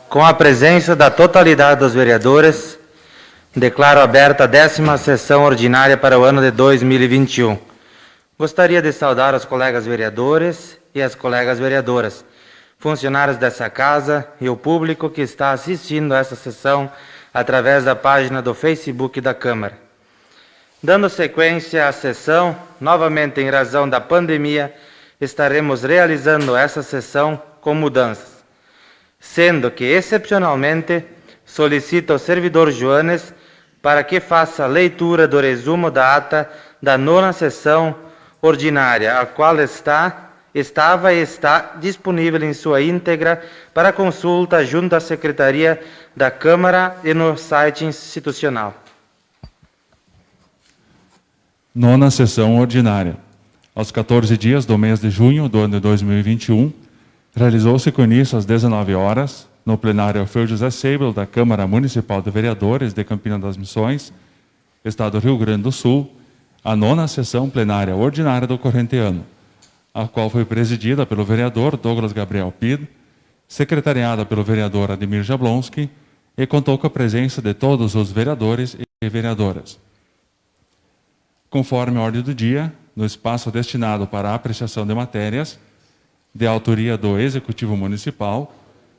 Com a presença da totalidade dos vereadores, declaro aberta a 10ª sessão ordinária para o ano de 2021. Gostaria de saudar os colegas vereadores e as colegas vereadoras, funcionários dessa casa e o público que está assistindo a essa sessão através da página do Facebook da Câmara. Dando sequência à sessão, novamente em razão da pandemia, estaremos realizando essa sessão com mudanças, sendo que, excepcionalmente, solicito ao servidor Joanes para que faça a leitura do resumo da ata da 9ª sessão ordinária, a qual estava e está disponível em sua íntegra para consulta junto à Secretaria da Câmara e no site institucional. 9ª sessão ordinária. Aos 14 dias do mês de junho do ano de 2021, realizou-se com início às 19 horas, no plenário Alfeu José Seibel, da Câmara Municipal de Vereadores de Campina das Missões, Estado do Rio Grande do Sul, a 9ª sessão plenária ordinária do corrente ano, a qual foi presidida pelo vereador Douglas Gabriel Pid, secretariada pelo vereador Ademir Jablonski e contou com a presença de todos os vereadores e vereadoras. Conforme a ordem do dia, no espaço destinado para a apreciação de matérias, de autoria do Executivo Municipal,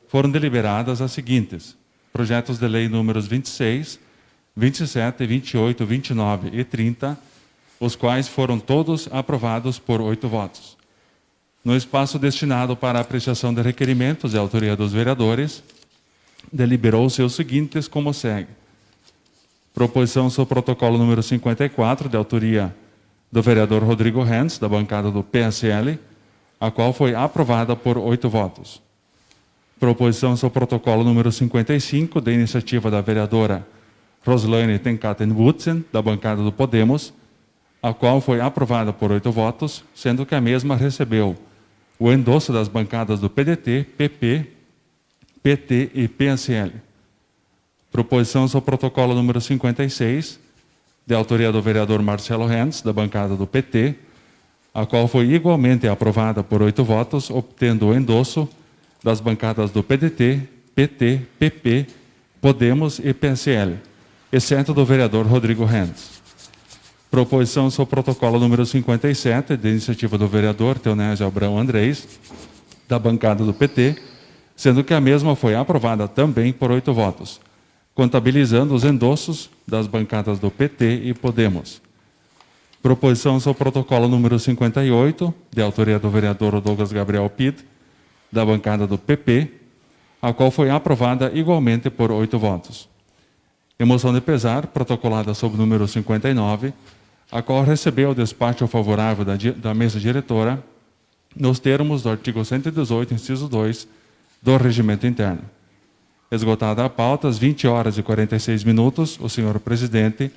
foram deliberadas as seguintes: projetos de lei números 26, 27, 28, 29 e 30, os quais foram todos aprovados por 8 votos. No espaço destinado para a apreciação de requerimentos de autoria dos vereadores, deliberou-se os seguintes como segue: proposição sobre o protocolo número 54, de autoria do vereador Rodrigo Hens, da bancada do PSL, a qual foi aprovada por 8 votos. Proposição sobre o protocolo número 55, de iniciativa da vereadora Roslaine Tenkaten-Woodsen, da bancada do Podemos, a qual foi aprovada por 8 votos, sendo que a mesma recebeu o endosso das bancadas do PDT, PP, PT e PSL. Proposição sobre o protocolo número 56, de autoria do vereador Marcelo Hens, da bancada do PT, a qual foi igualmente aprovada por 8 votos, obtendo o endosso das bancadas do PDT, PT, PP, Podemos e PSL, exceto do vereador Rodrigo Hens. Proposição sobre o protocolo número 57, de iniciativa do vereador Teonésio Abrão Andrés, da bancada do PT, sendo que a mesma foi aprovada também por 8 votos, contabilizando os endossos das bancadas do PT e Podemos. Proposição sobre o protocolo número 58, de autoria do vereador Douglas Gabriel Pid, da bancada do PP, a qual foi aprovada igualmente por 8 votos. Emoção de pesar, protocolada sob o número 59, a qual recebeu o despacho favorável da mesa diretora, nos termos do artigo 118, inciso 2, do Regimento Interno. Esgotada a pauta, às 20 horas e 46 minutos, o senhor presidente,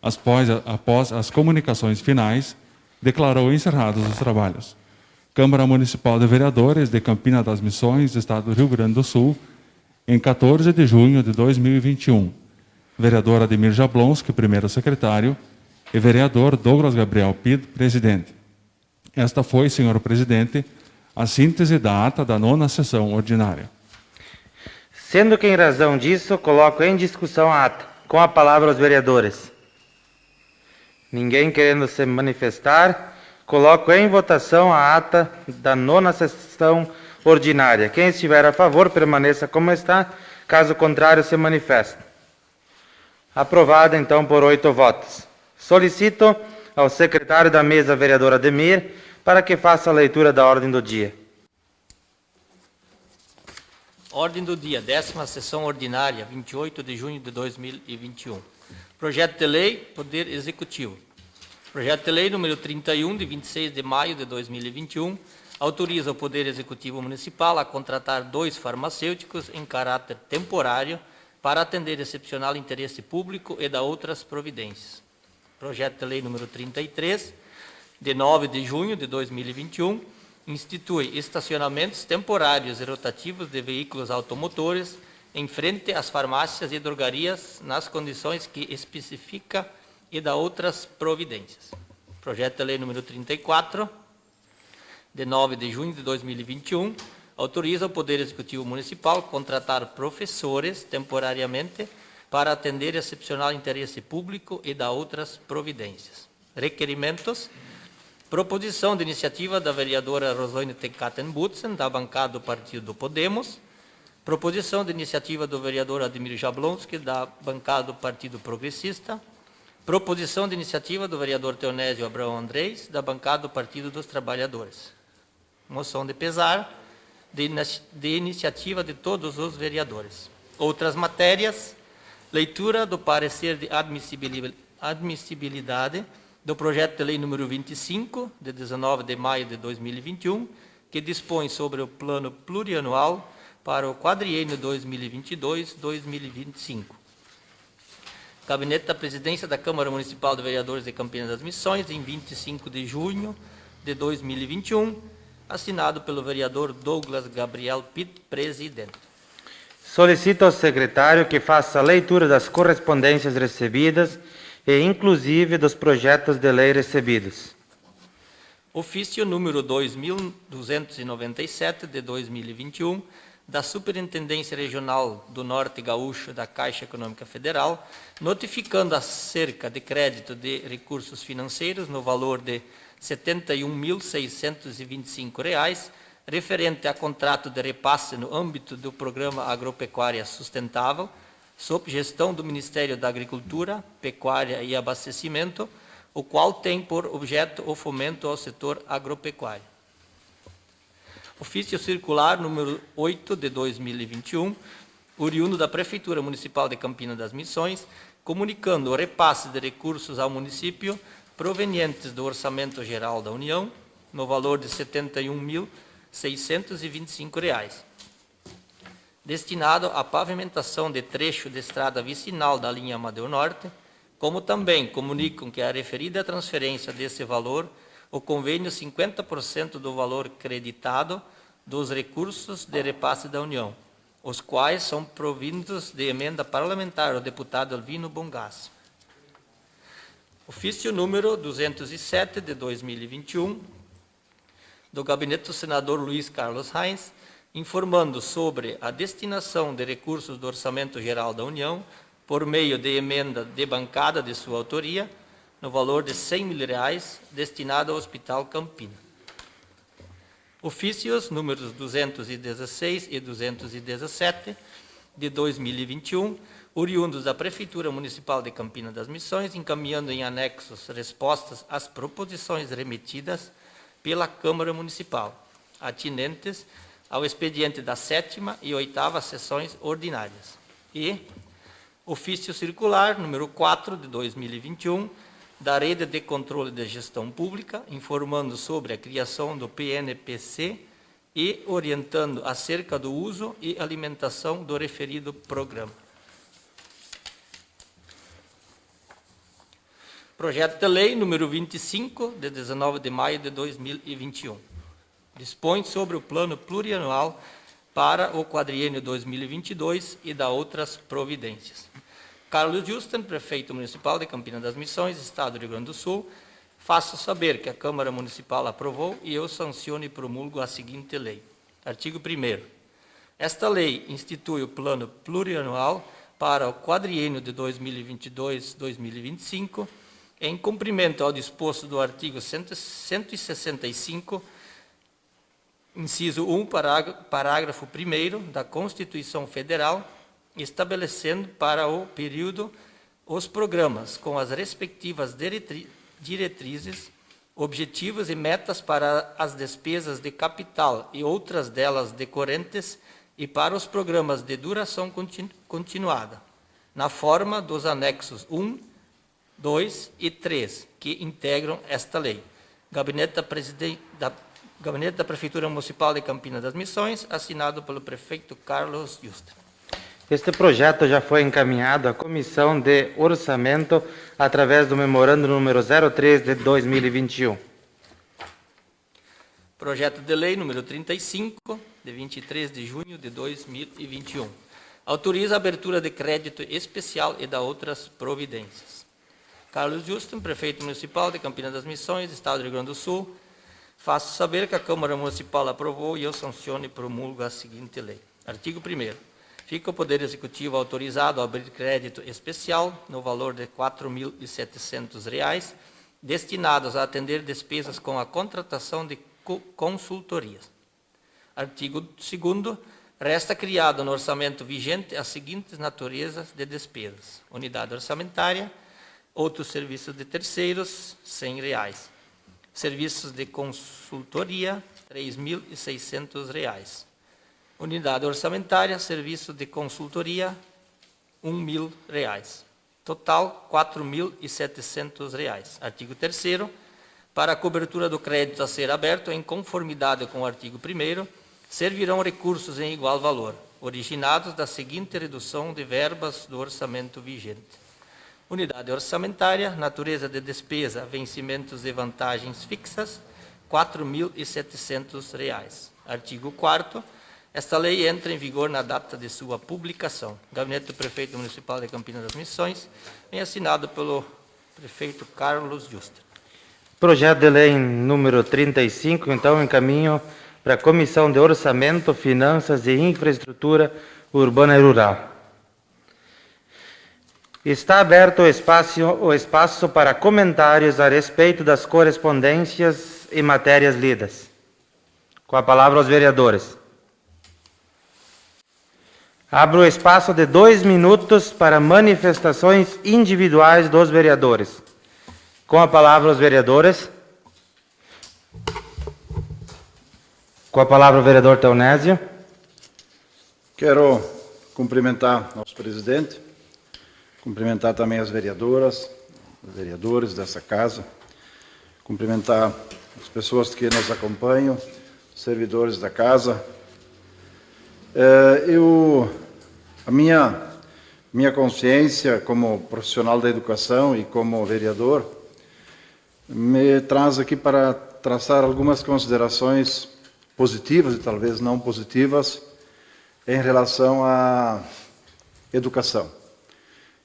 após as comunicações finais, declarou encerrados os trabalhos. Câmara Municipal de Vereadores de Campina das Missões, Estado do Rio Grande do Sul, em 14 de junho de 2021. Vereador Ademir Jablonski, primeiro secretário, e vereador Douglas Gabriel Pid, presidente. Esta foi, senhor presidente, a síntese da ata da 9ª sessão ordinária. Sendo que, em razão disso, coloco em discussão a ata. Com a palavra os vereadores. Ninguém querendo se manifestar, coloco em votação a ata da 9ª sessão ordinária. Quem estiver a favor, permaneça como está. Caso contrário, se manifeste. Aprovada, então, por 8 votos. Solicito ao secretário da mesa, vereador Ademir, para que faça a leitura da ordem do dia. Ordem do dia, 10ª sessão ordinária, 28 de junho de 2021. Projeto de lei, Poder Executivo. Projeto de lei número 31, de 26 de maio de 2021, autoriza o Poder Executivo Municipal a contratar 2 farmacêuticos em caráter temporário para atender excepcional interesse público e da outras providências. Projeto de lei número 33, de 9 de junho de 2021, institui estacionamentos temporários e rotativos de veículos automotores em frente às farmácias e drogarias nas condições que especifica e da outras providências. Projeto de lei número 34, de 9 de junho de 2021, autoriza o Poder Executivo Municipal contratar professores temporariamente para atender excepcional interesse público e dar outras providências. Requerimentos. Proposição de iniciativa da vereadora Rosane Tekaten-Butzen, da bancada do Partido Podemos. Proposição de iniciativa do vereador Ademir Jablonski, da bancada do Partido Progressista. Proposição de iniciativa do vereador Teonésio Abrão Andrés, da bancada do Partido dos Trabalhadores. Moção de pesar de iniciativa de todos os vereadores. Outras matérias. Leitura do parecer de admissibilidade do projeto de lei número 25, de 19 de maio de 2021, que dispõe sobre o plano plurianual para o quadriênio 2022-2025. Gabinete da Presidência da Câmara Municipal de Vereadores de Campinas das Missões, em 25 de junho de 2021, assinado pelo vereador Douglas Gabriel Pitt, presidente. Solicito ao secretário que faça a leitura das correspondências recebidas e inclusive dos projetos de lei recebidos. Ofício número 2297 de 2021, da Superintendência Regional do Norte Gaúcho da Caixa Econômica Federal, notificando acerca de crédito de recursos financeiros no valor de R$ 71.625, referente a contrato de repasse no âmbito do Programa Agropecuária Sustentável, sob gestão do Ministério da Agricultura, Pecuária e Abastecimento, o qual tem por objeto o fomento ao setor agropecuário. Ofício circular número 8 de 2021, oriundo da Prefeitura Municipal de Campinas das Missões, comunicando o repasse de recursos ao município provenientes do Orçamento Geral da União, no valor de R$ 71.625, destinado à pavimentação de trecho de estrada vicinal da linha Amadeu Norte, como também comunicam que a referida transferência desse valor, o convênio 50% do valor creditado dos recursos de repasse da União, os quais são provindos de emenda parlamentar ao deputado Alvino Bongas. Ofício número 207 de 2021, do gabinete do senador Luiz Carlos Reins, informando sobre a destinação de recursos do Orçamento Geral da União por meio de emenda de bancada de sua autoria, no valor de R$ 100 mil, destinado ao Hospital Campina. Ofícios números 216 e 217 de 2021, oriundos da Prefeitura Municipal de Campinas das Missões, encaminhando em anexos respostas às proposições remetidas pela Câmara Municipal, atinentes ao expediente da 7ª e 8ª sessões ordinárias. E ofício circular número 4 de 2021, da Rede de Controle de Gestão Pública, informando sobre a criação do PNPC e orientando acerca do uso e alimentação do referido programa. Projeto de Lei número 25, de 19 de maio de 2021. Dispõe sobre o plano plurianual para o quadriênio 2022 e dá outras providências. Carlos Justen, prefeito municipal de Campinas das Missões, Estado do Rio Grande do Sul, faço saber que a Câmara Municipal aprovou e eu sanciono e promulgo a seguinte lei. Artigo 1º. Esta lei institui o plano plurianual para o quadriênio de 2022-2025, em cumprimento ao disposto do artigo 165, inciso 1, parágrafo 1º da Constituição Federal, estabelecendo para o período os programas com as respectivas diretrizes, objetivos e metas para as despesas de capital e outras delas decorrentes e para os programas de duração continuada, na forma dos anexos 1, 2 e 3, que integram esta lei. Gabinete da Prefeitura Municipal de Campinas das Missões, assinado pelo prefeito Carlos Justen. Este projeto já foi encaminhado à Comissão de Orçamento através do memorando número 03 de 2021. Projeto de Lei número 35, de 23 de junho de 2021. Autoriza a abertura de crédito especial e dá outras providências. Carlos Justen, prefeito municipal de Campinas das Missões, Estado do Rio Grande do Sul, Faço saber que a Câmara Municipal aprovou e eu sanciono e promulgo a seguinte lei. Artigo 1º. Fica o Poder Executivo autorizado a abrir crédito especial no valor de R$ 4.700, destinados a atender despesas com a contratação de consultorias. Artigo 2º. Resta criado no orçamento vigente as seguintes naturezas de despesas: unidade orçamentária, outros serviços de terceiros, R$ 100. Serviços de consultoria, R$ 3.600. Unidade orçamentária, serviço de consultoria, R$ 1.000. Total, R$ 4.700. Artigo 3º. Para a cobertura do crédito a ser aberto, em conformidade com o artigo 1º, servirão recursos em igual valor, originados da seguinte redução de verbas do orçamento vigente. Unidade orçamentária, natureza de despesa, vencimentos de vantagens fixas, R$ 4.700. Artigo 4º. Esta lei entra em vigor na data de sua publicação. Gabinete do Prefeito Municipal de Campinas das Missões, bem assinado pelo prefeito Carlos Justa. Projeto de lei número 35, então, encaminho para a Comissão de Orçamento, Finanças e Infraestrutura Urbana e Rural. Está aberto o espaço para comentários a respeito das correspondências e matérias lidas. Com a palavra aos vereadores. Abro o espaço de 2 minutos para manifestações individuais dos vereadores. Com a palavra aos vereadores. Com a palavra o vereador Teonésio. Quero cumprimentar nosso presidente, cumprimentar também as vereadoras, os vereadores dessa casa, cumprimentar as pessoas que nos acompanham, os servidores da casa. A minha consciência como profissional da educação e como vereador me traz aqui para traçar algumas considerações positivas e talvez não positivas em relação à educação.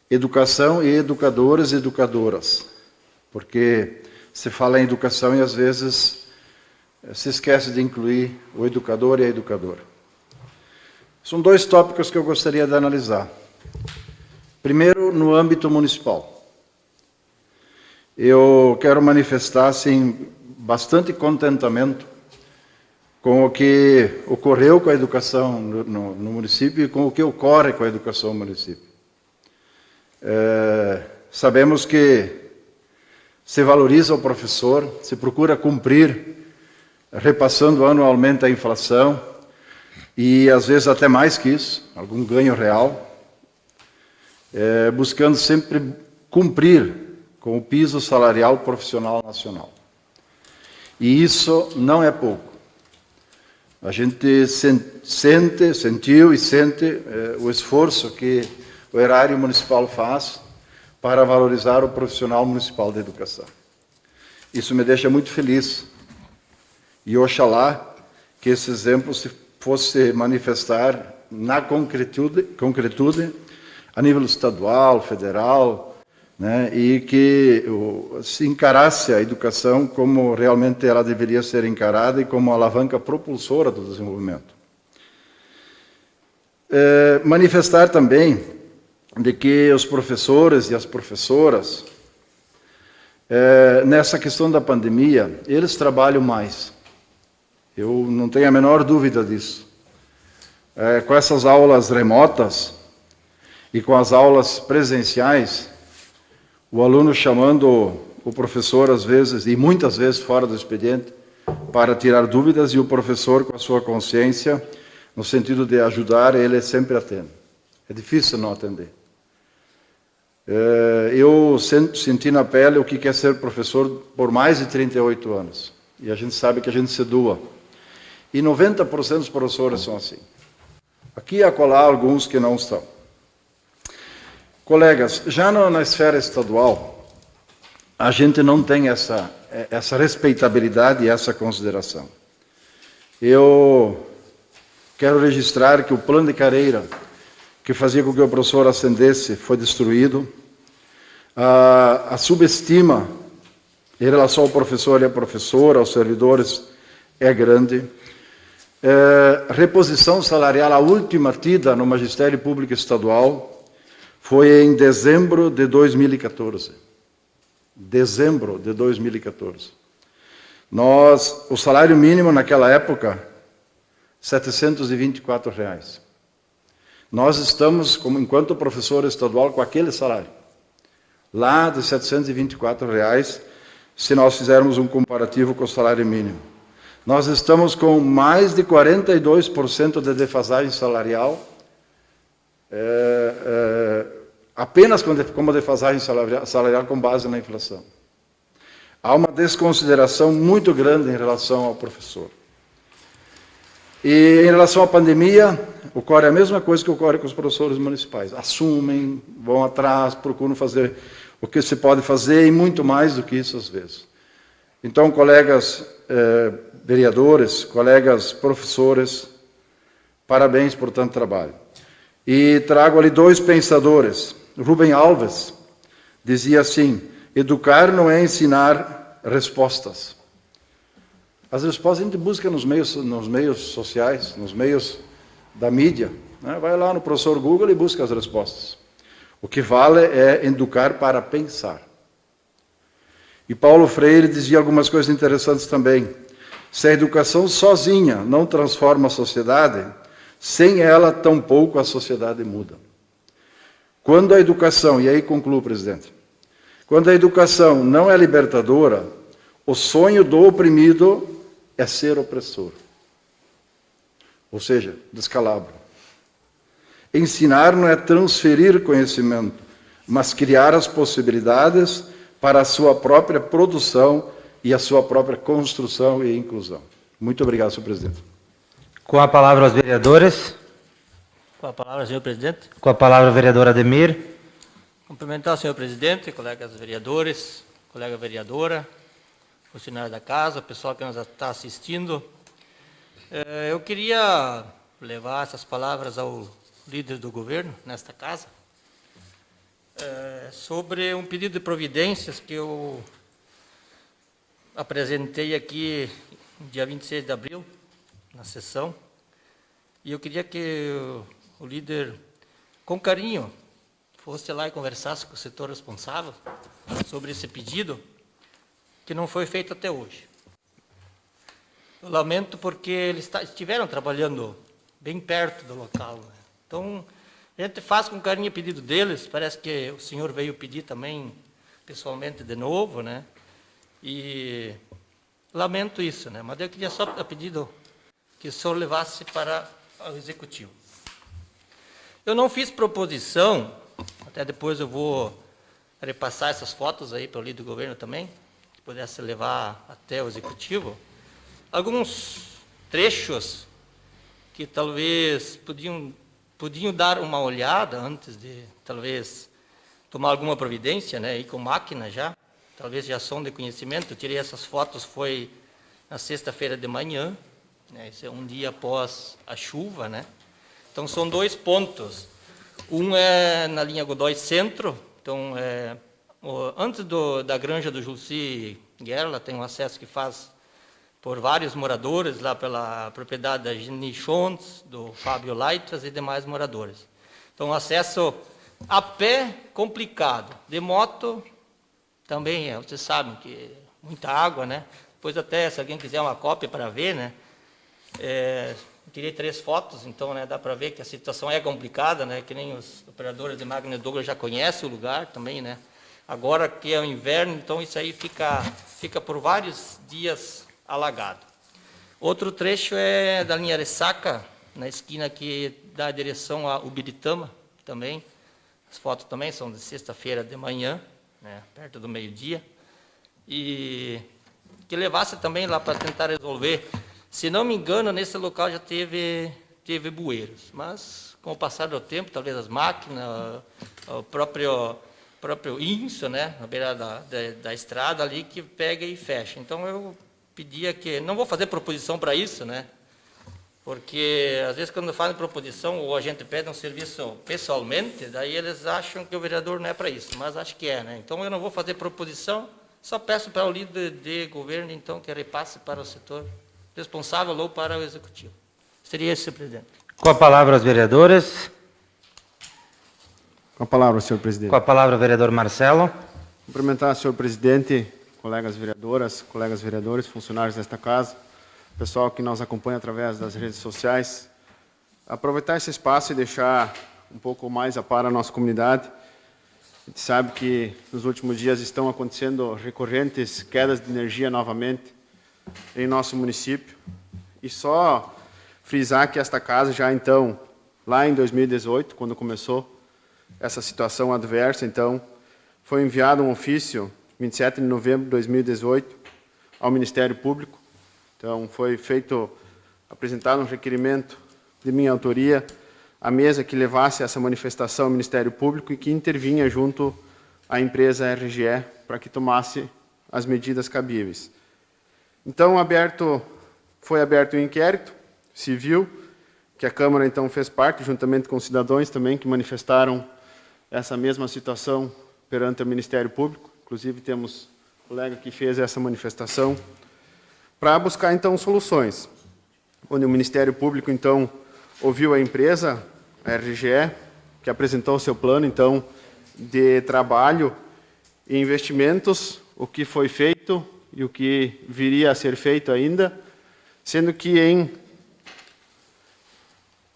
Educação e educadores e educadoras, porque se fala em educação e às vezes se esquece de incluir o educador e a educadora. São 2 tópicos que eu gostaria de analisar. Primeiro, no âmbito municipal. Eu quero manifestar, assim, bastante contentamento com o que ocorreu com a educação no município e com o que ocorre com a educação no município. Sabemos que se valoriza o professor, se procura cumprir, repassando anualmente a inflação, e às vezes até mais que isso, algum ganho real, buscando sempre cumprir com o piso salarial profissional nacional. E isso não é pouco. A gente sentiu e sente o esforço que o erário municipal faz para valorizar o profissional municipal da educação. Isso me deixa muito feliz. E oxalá que esse exemplo se fosse manifestar na concretude a nível estadual, federal, né, e que se encarasse a educação como realmente ela deveria ser encarada e como alavanca propulsora do desenvolvimento. Manifestar também de que os professores e as professoras, nessa questão da pandemia, eles trabalham mais. Eu não tenho a menor dúvida disso. Com essas aulas remotas e com as aulas presenciais, o aluno chamando o professor, às vezes, e muitas vezes fora do expediente, para tirar dúvidas, e o professor, com a sua consciência, no sentido de ajudar, ele sempre atende. É difícil não atender. Eu senti na pele o que é ser professor por mais de 38 anos. E a gente sabe que a gente se doa. E 90% dos professores são assim. Aqui e acolá alguns que não estão. Colegas, já na esfera estadual, a gente não tem essa respeitabilidade e essa consideração. Eu quero registrar que o plano de carreira que fazia com que o professor ascendesse foi destruído. A subestima em relação ao professor e à professora, aos servidores, é grande. Reposição salarial, a última tida no Magistério Público Estadual foi em dezembro de 2014. Dezembro de 2014. O salário mínimo naquela época, R$ 724. Nós estamos, enquanto professor estadual, com aquele salário. Lá de R$ 724, se nós fizermos um comparativo com o salário mínimo. Nós estamos com mais de 42% de defasagem salarial, apenas como defasagem salarial com base na inflação. Há uma desconsideração muito grande em relação ao professor. E em relação à pandemia, ocorre a mesma coisa que ocorre com os professores municipais. Assumem, vão atrás, procuram fazer o que se pode fazer e muito mais do que isso às vezes. Então, colegas vereadores, colegas professores, parabéns por tanto trabalho. E trago ali dois pensadores. Rubem Alves dizia assim: educar não é ensinar respostas. As respostas a gente busca nos meios sociais, nos meios da mídia. Né? Vai lá no professor Google e busca as respostas. O que vale é educar para pensar. E Paulo Freire dizia algumas coisas interessantes também. Se a educação sozinha não transforma a sociedade, sem ela, tampouco a sociedade muda. Quando a educação, e aí concluo, presidente, quando a educação não é libertadora, o sonho do oprimido é ser opressor. Ou seja, descalabro. Ensinar não é transferir conhecimento, mas criar as possibilidades para a sua própria produção e a sua própria construção e inclusão. Muito obrigado, senhor presidente. Com a palavra os vereadores. Com a palavra, senhor presidente. Com a palavra o vereador Ademir. Cumprimentar o senhor presidente, colegas vereadores, colega vereadora, funcionário da casa, o pessoal que nos está assistindo. Eu queria levar essas palavras ao líder do governo nesta casa, sobre um pedido de providências que eu apresentei aqui no dia 26 de abril, na sessão, e eu queria que o líder, com carinho, fosse lá e conversasse com o setor responsável sobre esse pedido, que não foi feito até hoje. Eu lamento porque eles estiveram trabalhando bem perto do local. Né? Então, a gente faz com carinho o pedido deles, parece que o senhor veio pedir também pessoalmente de novo, né? E lamento isso, né? Mas eu queria só pedido que o senhor levasse para o executivo. Eu não fiz proposição, até depois eu vou repassar essas fotos aí para o líder do governo também, que pudesse levar até o executivo, alguns trechos que talvez podiam dar uma olhada antes de, talvez, tomar alguma providência, né, ir com máquina já, talvez já são de conhecimento. Eu tirei essas fotos, foi na sexta-feira de manhã, né, isso é um dia após a chuva, né. Então, são dois pontos. Um é na linha Godói Centro, então, antes da granja do Julci Guerla, tem um acesso que faz por vários moradores, lá pela propriedade da Gini Schontes, do Fábio Leitras e demais moradores. Então, acesso a pé, complicado. De moto, também, vocês sabem que muita água, né? Depois até, se alguém quiser uma cópia para ver, né? Tirei 3 fotos, então, né, dá para ver que a situação é complicada, né? Que nem os operadores de máquina Douglas já conhecem o lugar também, né? Agora que é o inverno, então isso aí fica por vários dias alagado. Outro trecho é da linha Ressaca, na esquina que dá a direção a Ubiritama, também. As fotos também são de sexta-feira de manhã, né, perto do meio-dia. E que levasse também lá para tentar resolver. Se não me engano, nesse local já teve bueiros, mas com o passar do tempo, talvez as máquinas, o próprio INSO, né, na beira da estrada ali, que pega e fecha. Então, eu pedia que... Não vou fazer proposição para isso, né? Porque, às vezes, quando fazem proposição, ou a gente pede um serviço pessoalmente, daí eles acham que o vereador não é para isso, mas acho que é, né? Então, eu não vou fazer proposição, Só peço para o líder de governo, então, que repasse para o setor responsável ou para o executivo. Seria esse, senhor presidente. Com a palavra os vereadores. Com a palavra, senhor presidente. Com a palavra o vereador Marcelo. Cumprimentar, senhor presidente, colegas vereadoras, colegas vereadores, funcionários desta casa, pessoal que nos acompanha através das redes sociais. Aproveitar esse espaço e deixar um pouco mais a par a nossa comunidade. A gente sabe que nos últimos dias estão acontecendo recorrentes quedas de energia novamente em nosso município. E só frisar que esta casa já então, lá em 2018, quando começou essa situação adversa, então, foi enviado um ofício, 27 de novembro de 2018, ao Ministério Público. Então, foi apresentado um requerimento de minha autoria à mesa que levasse essa manifestação ao Ministério Público e que intervinha junto à empresa RGE para que tomasse as medidas cabíveis. Então, foi aberto um inquérito civil, que a Câmara, então, fez parte, juntamente com cidadãos também, que manifestaram essa mesma situação perante o Ministério Público. Inclusive, temos um colega que fez essa manifestação, para buscar, então, soluções. Onde o Ministério Público, então, ouviu a empresa, a RGE, que apresentou o seu plano, então, de trabalho e investimentos, o que foi feito e o que viria a ser feito ainda, sendo que em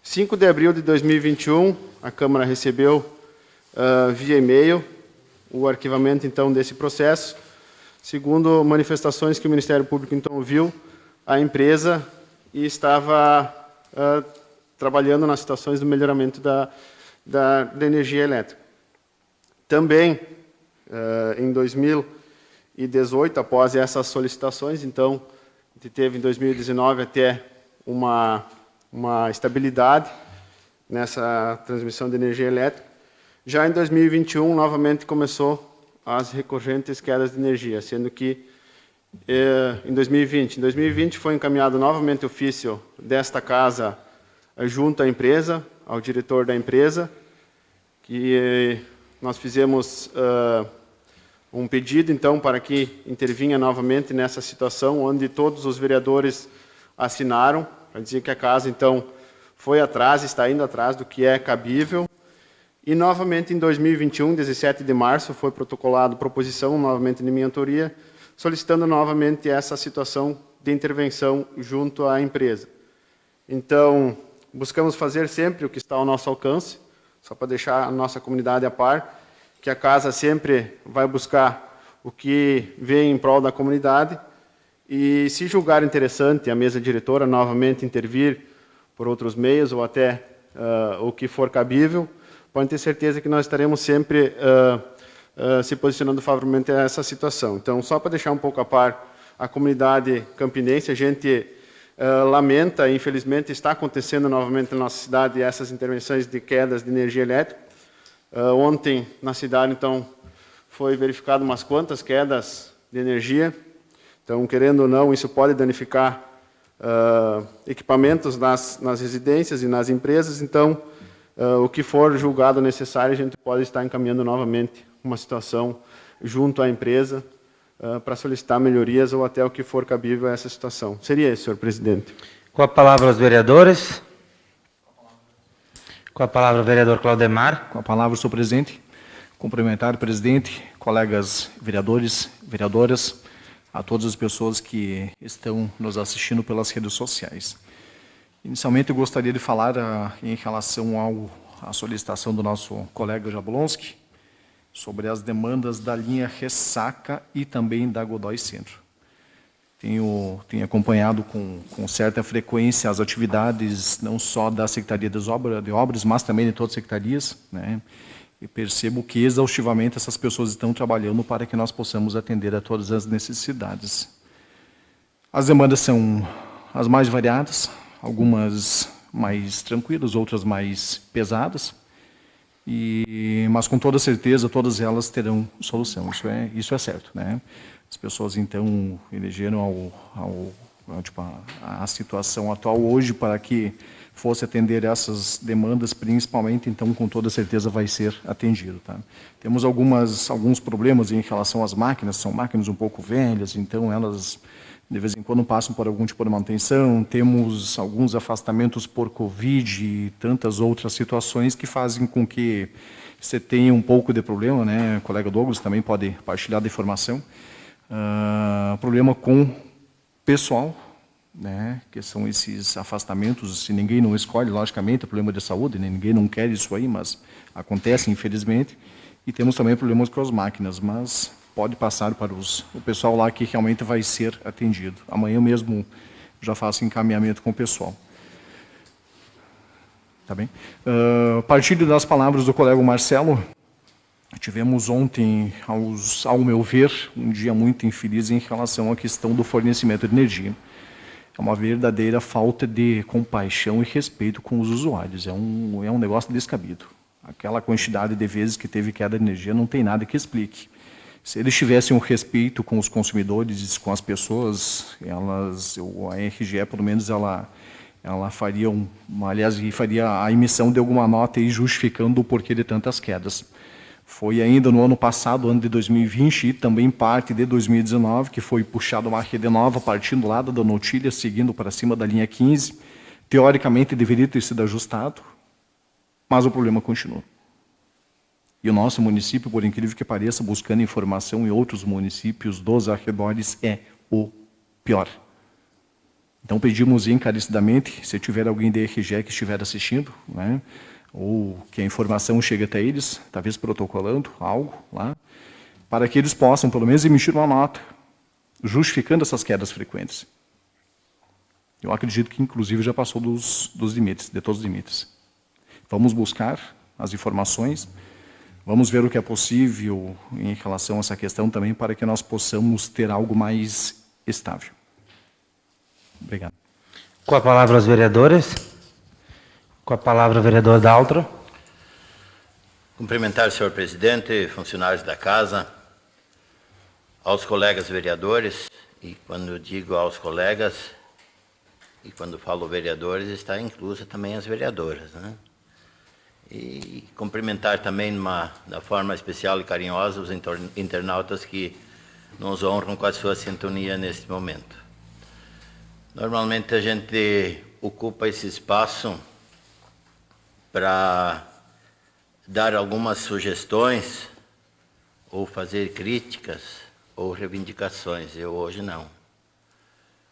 5 de abril de 2021, a Câmara recebeu via e-mail o arquivamento, então, desse processo, segundo manifestações que o Ministério Público, então, ouviu a empresa e estava trabalhando nas situações do melhoramento da energia elétrica. Também, em 2018, após essas solicitações, então, a gente teve em 2019 até uma estabilidade nessa transmissão de energia elétrica. Já em 2021, novamente começou as recorrentes quedas de energia, sendo que em 2020 foi encaminhado novamente ofício desta casa junto à empresa, ao diretor da empresa, que nós fizemos um pedido, então, para que intervinha novamente nessa situação, onde todos os vereadores assinaram, para dizer que a casa, então, foi atrás, está indo atrás do que é cabível. E, novamente, em 2021, 17 de março, foi protocolado proposição, novamente de minha autoria, solicitando novamente essa situação de intervenção junto à empresa. Então, buscamos fazer sempre o que está ao nosso alcance, só para deixar a nossa comunidade a par, que a casa sempre vai buscar o que vem em prol da comunidade e, se julgar interessante a mesa diretora novamente intervir por outros meios ou até o que for cabível, podem ter certeza que nós estaremos sempre se posicionando favoravelmente a essa situação. Então, só para deixar um pouco a par a comunidade campinense, a gente lamenta, infelizmente, está acontecendo novamente na nossa cidade essas intervenções de quedas de energia elétrica. Ontem, na cidade, então, foi verificado umas quantas quedas de energia. Então, querendo ou não, isso pode danificar equipamentos nas residências e nas empresas. Então, o que for julgado necessário, a gente pode estar encaminhando novamente uma situação junto à empresa para solicitar melhorias ou até o que for cabível a essa situação. Seria isso, senhor presidente. Com a palavra os vereadores. Com a palavra o vereador Claudemar. Com a palavra, senhor presidente. Cumprimentar o presidente, colegas vereadores, vereadoras, a todas as pessoas que estão nos assistindo pelas redes sociais. Inicialmente, eu gostaria de falar em relação à solicitação do nosso colega Jablonski sobre as demandas da linha Ressaca e também da Godoy Centro. Tenho acompanhado com certa frequência as atividades não só da Secretaria de Obras, mas também de todas as secretarias, né? E percebo que exaustivamente essas pessoas estão trabalhando para que nós possamos atender a todas as necessidades. As demandas são as mais variadas, algumas mais tranquilas, outras mais pesadas, mas com toda certeza todas elas terão solução, isso é certo, né? As pessoas então elegeram a situação atual hoje para que fosse atender essas demandas, principalmente, então, com toda certeza vai ser atendido. Tá? Temos alguns problemas em relação às máquinas, são máquinas um pouco velhas, então elas, de vez em quando, passam por algum tipo de manutenção, temos alguns afastamentos por Covid e tantas outras situações que fazem com que você tenha um pouco de problema, né? O colega Douglas também pode partilhar da informação, problema com pessoal, né, que são esses afastamentos, se ninguém não escolhe, logicamente, é problema de saúde, né, ninguém não quer isso aí, mas acontece, infelizmente, e temos também problemas com as máquinas, mas pode passar para o pessoal lá que realmente vai ser atendido. Amanhã mesmo já faço encaminhamento com o pessoal. Tá bem? Partilho das palavras do colega Marcelo. Tivemos ontem, ao meu ver, um dia muito infeliz em relação à questão do fornecimento de energia. É uma verdadeira falta de compaixão e respeito com os usuários. É um negócio descabido. Aquela quantidade de vezes que teve queda de energia não tem nada que explique. Se eles tivessem um respeito com os consumidores, com as pessoas, a RGE, pelo menos, ela faria, faria a emissão de alguma nota aí justificando o porquê de tantas quedas. Foi ainda no ano passado, ano de 2020, e também parte de 2019, que foi puxada uma rede nova, partindo lá da Notília, seguindo para cima da linha 15. Teoricamente, deveria ter sido ajustado, mas o problema continua. E o nosso município, por incrível que pareça, buscando informação em outros municípios dos arredores, é o pior. Então, pedimos encarecidamente, se tiver alguém da RGE que estiver assistindo, né, ou que a informação chegue até eles, talvez protocolando algo lá, para que eles possam, pelo menos, emitir uma nota justificando essas quedas frequentes. Eu acredito que, inclusive, já passou dos limites, de todos os limites. Vamos buscar as informações, vamos ver o que é possível em relação a essa questão também, para que nós possamos ter algo mais estável. Obrigado. Com a palavra os vereadores. Com a palavra o vereador Daltro. Cumprimentar o senhor presidente, funcionários da casa, aos colegas vereadores, e quando eu digo aos colegas, e quando falo vereadores, está inclusa também as vereadoras, né? E cumprimentar também da forma especial e carinhosa os internautas que nos honram com a sua sintonia neste momento. Normalmente a gente ocupa esse espaço para dar algumas sugestões, ou fazer críticas, ou reivindicações. Eu hoje não.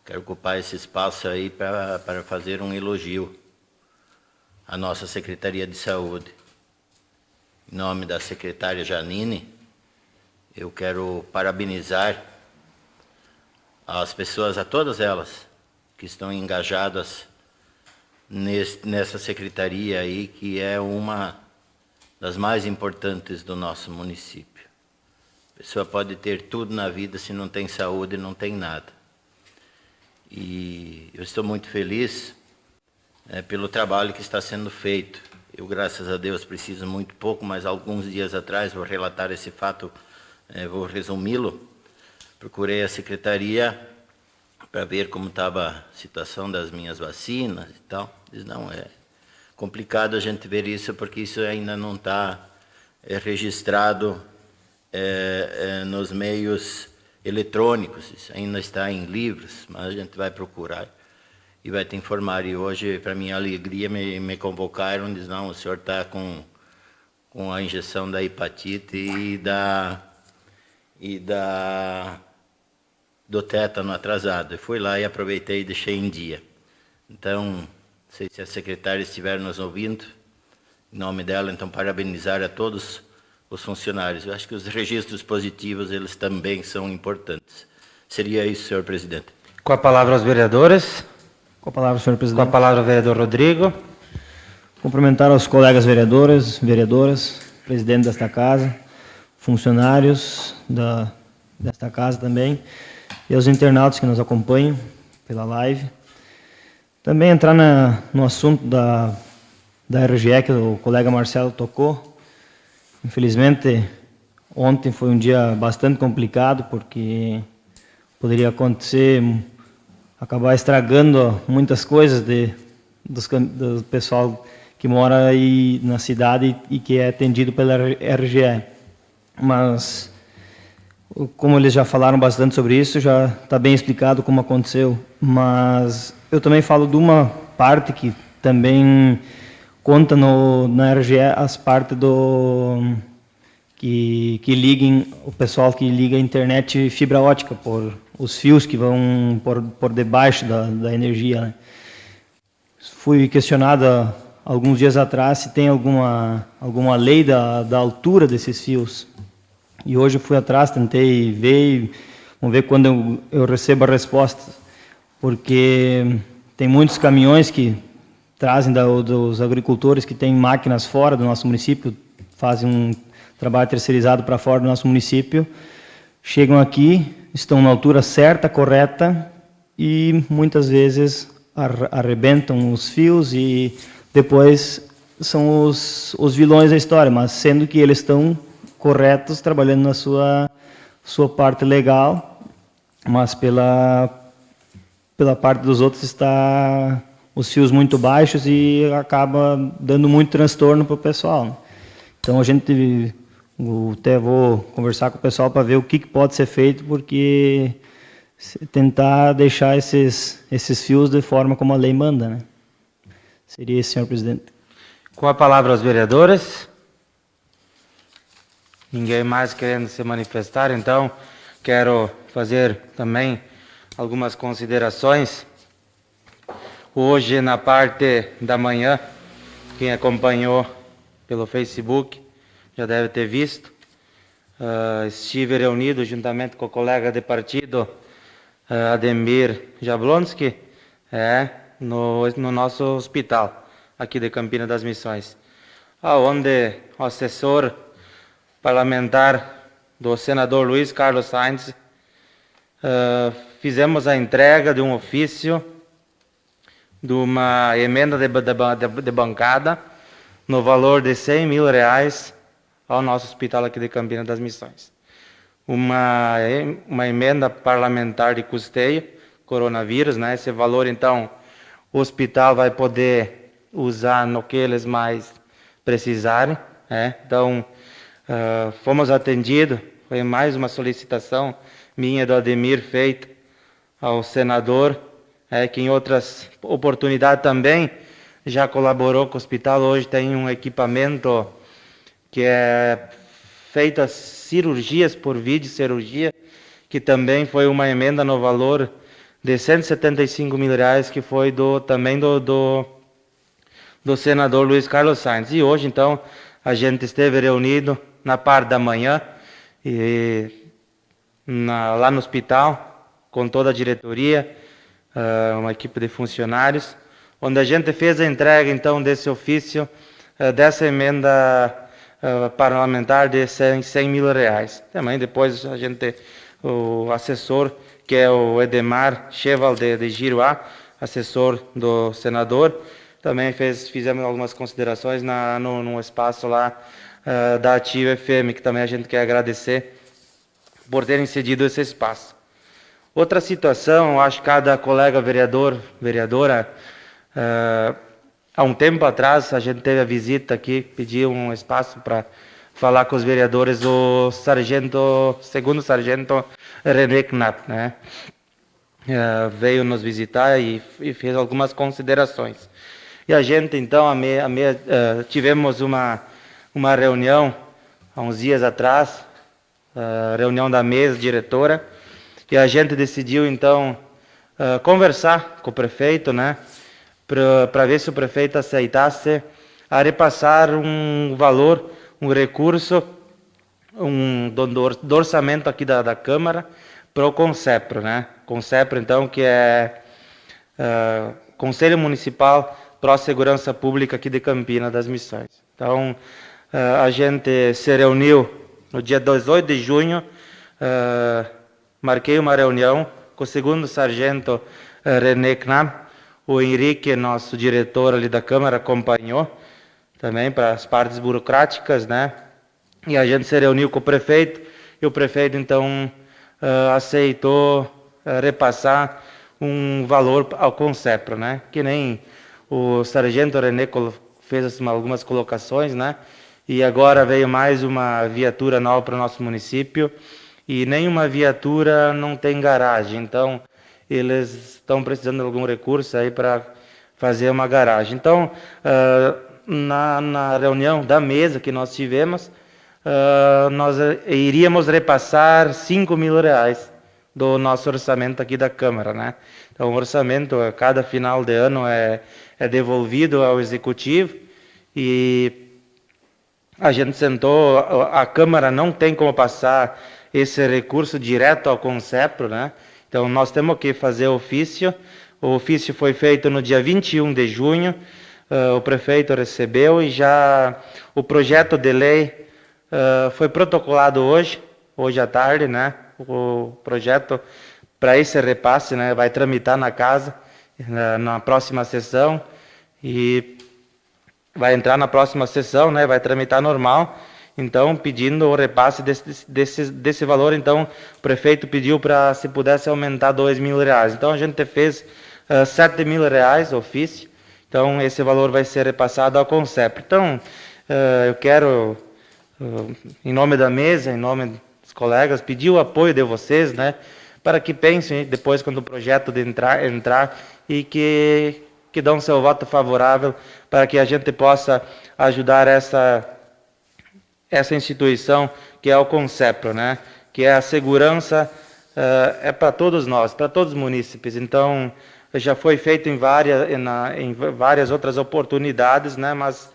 Quero ocupar esse espaço aí para fazer um elogio à nossa Secretaria de Saúde. Em nome da secretária Janine, eu quero parabenizar as pessoas, a todas elas, que estão engajadas nessa secretaria aí, que é uma das mais importantes do nosso município. A pessoa pode ter tudo na vida, se não tem saúde, não tem nada. E eu estou muito feliz pelo trabalho que está sendo feito. Eu, graças a Deus, preciso muito pouco, mas alguns dias atrás, vou relatar esse fato, vou resumi-lo. Procurei a secretaria para ver como estava a situação das minhas vacinas e tal. Diz, não, é complicado a gente ver isso, porque isso ainda não está registrado nos meios eletrônicos, isso ainda está em livros, mas a gente vai procurar e vai te informar. E hoje, para minha alegria, me convocaram, diz, não, o senhor está com a injeção da hepatite do tétano atrasado. Eu fui lá e aproveitei e deixei em dia. Então, não sei se a secretária estiver nos ouvindo, em nome dela, então, parabenizar a todos os funcionários. Eu acho que os registros positivos, eles também são importantes. Seria isso, senhor presidente. Com a palavra aos vereadores. Com a palavra, senhor Com a presidente. palavra o vereador Rodrigo. Cumprimentar aos colegas vereadores, vereadoras, presidente desta casa, funcionários desta casa também, e aos internautas que nos acompanham pela live. Também entrar no assunto da RGE, que o colega Marcelo tocou. Infelizmente, ontem foi um dia bastante complicado, porque poderia acontecer, acabar estragando muitas coisas do pessoal que mora aí na cidade e que é atendido pela RGE. Mas, como eles já falaram bastante sobre isso, já está bem explicado como aconteceu. Mas eu também falo de uma parte que também conta na RGE, as partes que liguem, o pessoal que liga a internet fibra ótica, por os fios que vão por debaixo da energia, né? Fui questionado alguns dias atrás se tem alguma lei da altura desses fios. E hoje eu fui atrás, tentei ver, vamos ver quando eu recebo a resposta. Porque tem muitos caminhões que trazem dos agricultores que têm máquinas fora do nosso município, fazem um trabalho terceirizado para fora do nosso município, chegam aqui, estão na altura certa, correta, e muitas vezes arrebentam os fios e depois são os vilões da história, mas sendo que eles estão corretos, trabalhando na sua parte legal, mas pela parte dos outros está os fios muito baixos e acaba dando muito transtorno para o pessoal. Então até vou conversar com o pessoal para ver o que pode ser feito, porque tentar deixar esses fios de forma como a lei manda, né? Seria isso, senhor presidente. Com a palavra aos vereadores. Ninguém mais querendo se manifestar, então quero fazer também algumas considerações. Hoje, na parte da manhã, quem acompanhou pelo Facebook já deve ter visto, estive reunido juntamente com o colega de partido, Ademir Jablonski, no nosso hospital, aqui de Campina das Missões, onde o assessor parlamentar do senador Luiz Carlos Sainz, fizemos a entrega de um ofício, de uma emenda de bancada, no valor de R$100 mil ao nosso hospital aqui de Campina das Missões. Uma emenda parlamentar de custeio, coronavírus, né? Esse valor, então, o hospital vai poder usar no que eles mais precisarem, né? Então, fomos atendidos, foi mais uma solicitação minha do Ademir feita ao senador, que em outras oportunidades também já colaborou com o hospital. Hoje tem um equipamento que é feito as cirurgias por videocirurgia, que também foi uma emenda no valor de R$175 mil, que foi também do senador Luiz Carlos Sainz. E hoje, então, a gente esteve reunido na parte da manhã, lá no hospital, com toda a diretoria, uma equipe de funcionários, onde a gente fez a entrega, então, desse ofício, dessa emenda parlamentar de R$100 mil. Também depois o assessor, que é o Edemar Cheval de Giruá, assessor do senador, também fizemos algumas considerações no espaço lá da Ativa FM, que também a gente quer agradecer por terem cedido esse espaço. Outra situação, eu acho que cada colega vereador, vereadora, há um tempo atrás a gente teve a visita aqui, pediu um espaço para falar com os vereadores, o segundo sargento René Knapp, né? Veio nos visitar e fez algumas considerações. E a gente, então, tivemos uma reunião há uns dias atrás, reunião da mesa diretora, e a gente decidiu, então, conversar com o prefeito, né, para ver se o prefeito aceitasse a repassar um valor, um recurso, do orçamento aqui da Câmara para o CONCEPRO, né? CONCEPRO, então, que é Conselho Municipal para a Segurança Pública aqui de Campina das Missões. Então, a gente se reuniu no dia 18 de junho, marquei uma reunião com o segundo sargento René Knapp, o Henrique, nosso diretor ali da Câmara, acompanhou também para as partes burocráticas, né? E a gente se reuniu com o prefeito, e o prefeito, então, aceitou repassar um valor ao CONCEPRO, né? Que nem o sargento René fez algumas colocações, né? E agora veio mais uma viatura nova para o nosso município, e nenhuma viatura não tem garagem, então eles estão precisando de algum recurso aí para fazer uma garagem. Então, na reunião da mesa que nós tivemos, nós iríamos repassar 5 mil reais do nosso orçamento aqui da Câmara, né? Então, o orçamento, a cada final de ano, é devolvido ao Executivo, e a gente sentou, a Câmara não tem como passar esse recurso direto ao Concepro, né? Então, nós temos que fazer ofício. O ofício foi feito no dia 21 de junho, o prefeito recebeu, e já o projeto de lei foi protocolado hoje à tarde, né? O projeto para esse repasse, né, vai tramitar na casa na próxima sessão, e vai entrar na próxima sessão, né, vai tramitar normal. Então, pedindo o repasse desse valor, então o prefeito pediu para, se pudesse, aumentar 2 mil reais. Então, a gente fez 7 mil reais ofício. Então, esse valor vai ser repassado ao Concepro. Então, eu quero, em nome da mesa, em nome dos colegas, pedir o apoio de vocês, né, para que pensem depois, quando o projeto entrar, e que dão seu voto favorável para que a gente possa ajudar essa instituição que é o Concepro, né? Que é a segurança, é para todos nós, para todos os munícipes. Então, já foi feito em várias outras oportunidades, né? Mas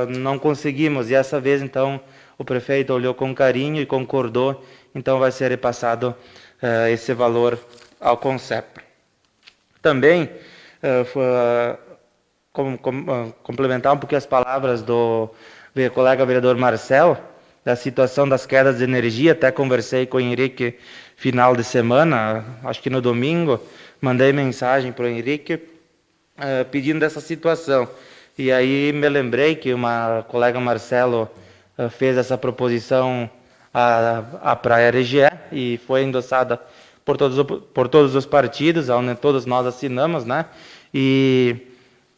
não conseguimos, e essa vez, então, o prefeito olhou com carinho e concordou, então vai ser repassado esse valor ao Concepro. Também, complementar um pouquinho as palavras do colega vereador Marcelo, da situação das quedas de energia. Até conversei com o Henrique final de semana, acho que no domingo, mandei mensagem para o Henrique pedindo essa situação. E aí me lembrei que uma colega Marcelo fez essa proposição para a RGE, e foi endossada por todos os partidos, onde todos nós assinamos, né? E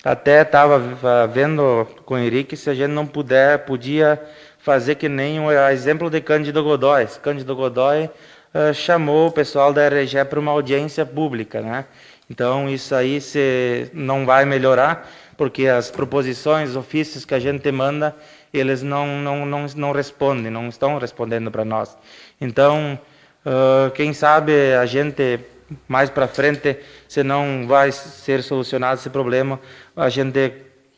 até estava vendo com o Henrique se a gente não podia fazer que nem o exemplo de Cândido Godói. Cândido Godói chamou o pessoal da RGE para uma audiência pública, né? Então, isso aí não vai melhorar, porque as proposições, ofícios que a gente manda, eles não respondem, não estão respondendo para nós. Então, quem sabe a gente, mais para frente, se não vai ser solucionado esse problema, a gente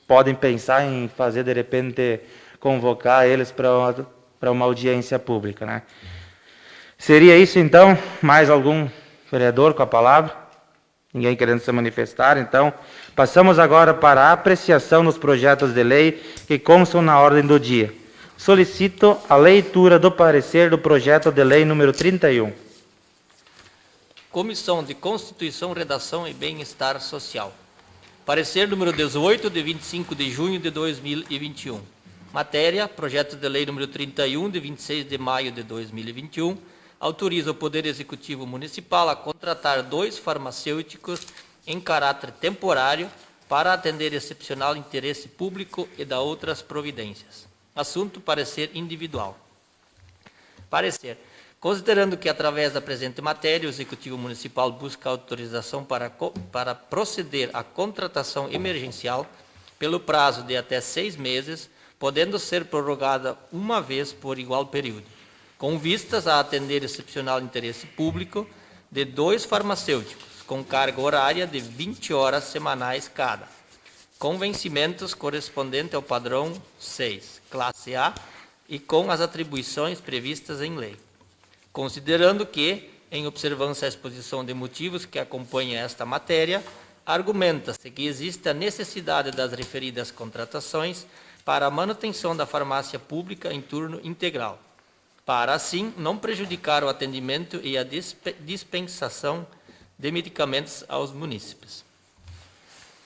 pode pensar em fazer, de repente, convocar eles para uma audiência pública, né? Seria isso, então. Mais algum vereador com a palavra? Ninguém querendo se manifestar, então passamos agora para a apreciação dos projetos de lei que constam na ordem do dia. Solicito a leitura do parecer do projeto de lei número 31. Comissão de Constituição, Redação e Bem-Estar Social. Parecer número 18, de 25 de junho de 2021. Matéria, projeto de lei número 31, de 26 de maio de 2021, autoriza o Poder Executivo Municipal a contratar 2 farmacêuticos em caráter temporário para atender excepcional interesse público e da outras providências. Assunto: parecer individual. Parecer. Considerando que, através da presente matéria, o Executivo Municipal busca autorização para proceder à contratação emergencial pelo prazo de até 6 meses, podendo ser prorrogada uma vez por igual período, com vistas a atender excepcional interesse público de 2 farmacêuticos, com carga horária de 20 horas semanais cada, com vencimentos correspondente ao padrão 6, classe A, e com as atribuições previstas em lei. Considerando que, em observância à exposição de motivos que acompanha esta matéria, argumenta-se que existe a necessidade das referidas contratações para a manutenção da farmácia pública em turno integral, para assim não prejudicar o atendimento e a dispensação de medicamentos aos munícipes.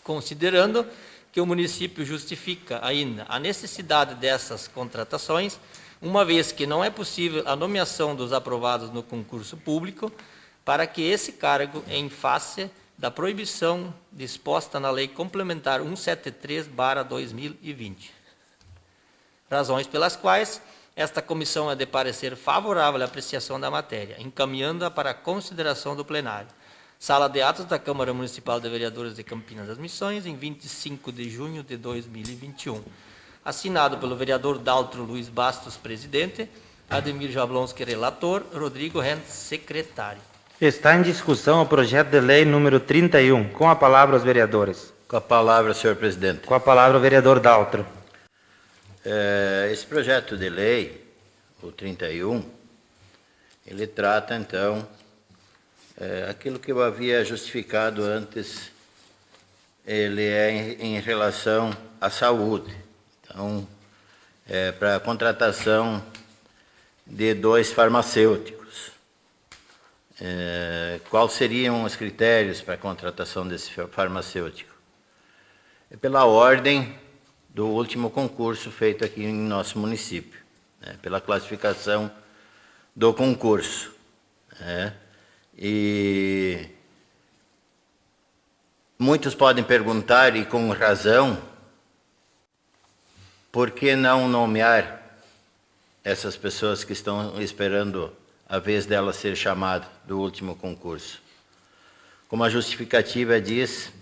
Considerando que o município justifica ainda a necessidade dessas contratações, uma vez que não é possível a nomeação dos aprovados no concurso público, para que esse cargo em face da proibição disposta na Lei Complementar 173/2020. Razões pelas quais esta comissão é de parecer favorável à apreciação da matéria, encaminhando-a para a consideração do plenário. Sala de atos da Câmara Municipal de Vereadores de Campinas das Missões, em 25 de junho de 2021. Assinado pelo vereador Daltro Luiz Bastos, presidente, Ademir Jablonski, relator, Rodrigo Rentz, secretário. Está em discussão o projeto de lei número 31. Com a palavra os vereadores. Com a palavra, senhor presidente. Com a palavra o vereador Daltro. Esse projeto de lei, o 31, ele trata, então, aquilo que eu havia justificado antes, ele é em relação à saúde. Então, para a contratação de 2 farmacêuticos. Quais seriam os critérios para a contratação desse farmacêutico? É pela ordem do último concurso feito aqui em nosso município, pela classificação do concurso. E muitos podem perguntar, e com razão, por que não nomear essas pessoas que estão esperando a vez dela ser chamada do último concurso? Como a justificativa diz,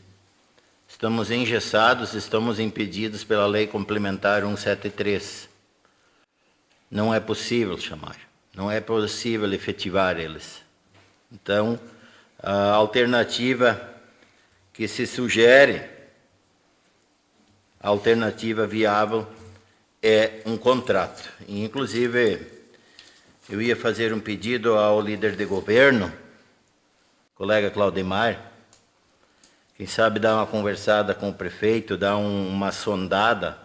estamos engessados, estamos impedidos pela Lei Complementar 173. Não é possível chamar, não é possível efetivar eles. Então, a alternativa que se sugere, a alternativa viável, é um contrato. E, inclusive, eu ia fazer um pedido ao líder de governo, colega Claudemar, quem sabe dar uma conversada com o prefeito, dar uma sondada.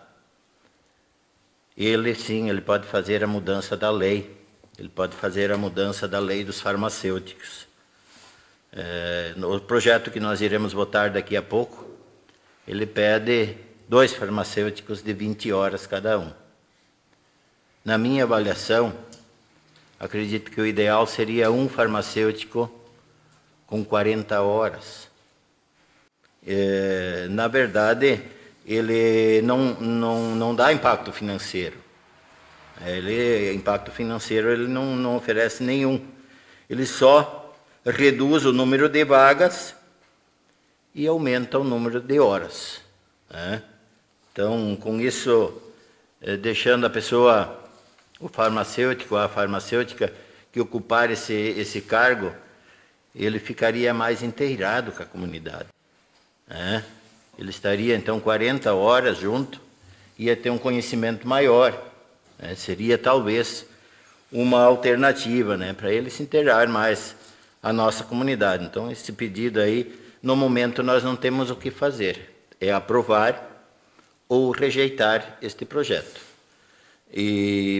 Ele, sim, ele pode fazer a mudança da lei. Ele pode fazer a mudança da lei dos farmacêuticos. No projeto que nós iremos votar daqui a pouco, ele pede 2 farmacêuticos de 20 horas cada um. Na minha avaliação, acredito que o ideal seria um farmacêutico com 40 horas. Na verdade, ele não dá impacto financeiro. Impacto financeiro ele não oferece nenhum. Ele só reduz o número de vagas e aumenta o número de horas. Então, com isso, deixando a pessoa, o farmacêutico, a farmacêutica que ocupar esse cargo, ele ficaria mais inteirado com a comunidade. Ele estaria, então, 40 horas junto, ia ter um conhecimento maior. Seria, talvez, uma alternativa, para ele se inteirar mais a nossa comunidade. Então, esse pedido aí, no momento, nós não temos o que fazer. É aprovar ou rejeitar este projeto.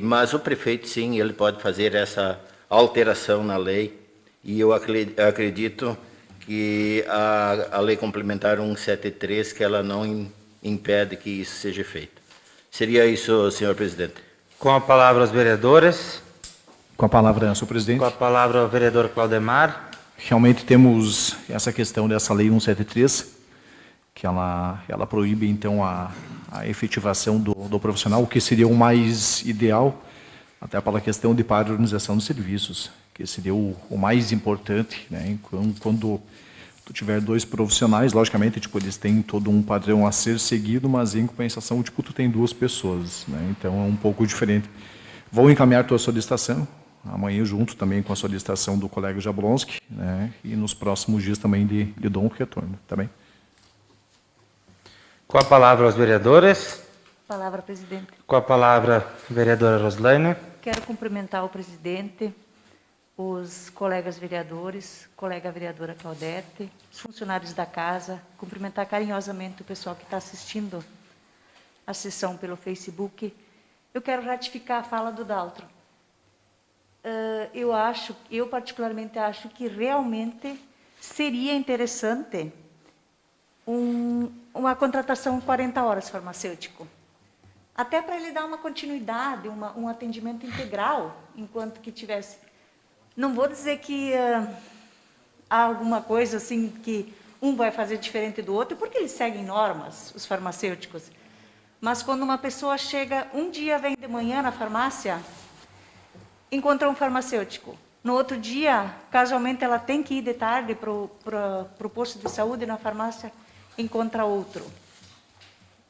Mas o prefeito, sim, ele pode fazer essa alteração na lei, e eu acredito que a Lei Complementar 173, que ela não impede que isso seja feito. Seria isso, senhor presidente. Com a palavra os vereadores. Com a palavra, senhor presidente. Com a palavra o vereador Claudemar. Realmente temos essa questão dessa Lei 173, que ela proíbe, então, a efetivação do profissional, o que seria o mais ideal, até pela questão de padronização dos serviços, que seria o mais importante, quando tu tiver 2 profissionais, logicamente, eles têm todo um padrão a ser seguido, mas em compensação, tu tem 2 pessoas, então é um pouco diferente. Vou encaminhar tua solicitação, amanhã junto também com a solicitação do colega Jablonski, e nos próximos dias também de dom retorno, tá bem? Com a palavra os vereadores. Palavra, presidente. Com a palavra, vereadora Roslaine. Quero cumprimentar o presidente, os colegas vereadores, colega vereadora Claudete, os funcionários da casa, cumprimentar carinhosamente o pessoal que está assistindo a sessão pelo Facebook. Eu quero ratificar a fala do Daltro. Eu particularmente acho que realmente seria interessante uma contratação 40 horas farmacêutico. Até para ele dar uma continuidade, um atendimento integral, enquanto que tivesse... Não vou dizer que há alguma coisa assim que um vai fazer diferente do outro, porque eles seguem normas, os farmacêuticos. Mas quando uma pessoa chega, um dia vem de manhã na farmácia, encontra um farmacêutico. No outro dia, casualmente, ela tem que ir de tarde para o posto de saúde, na farmácia, encontra outro.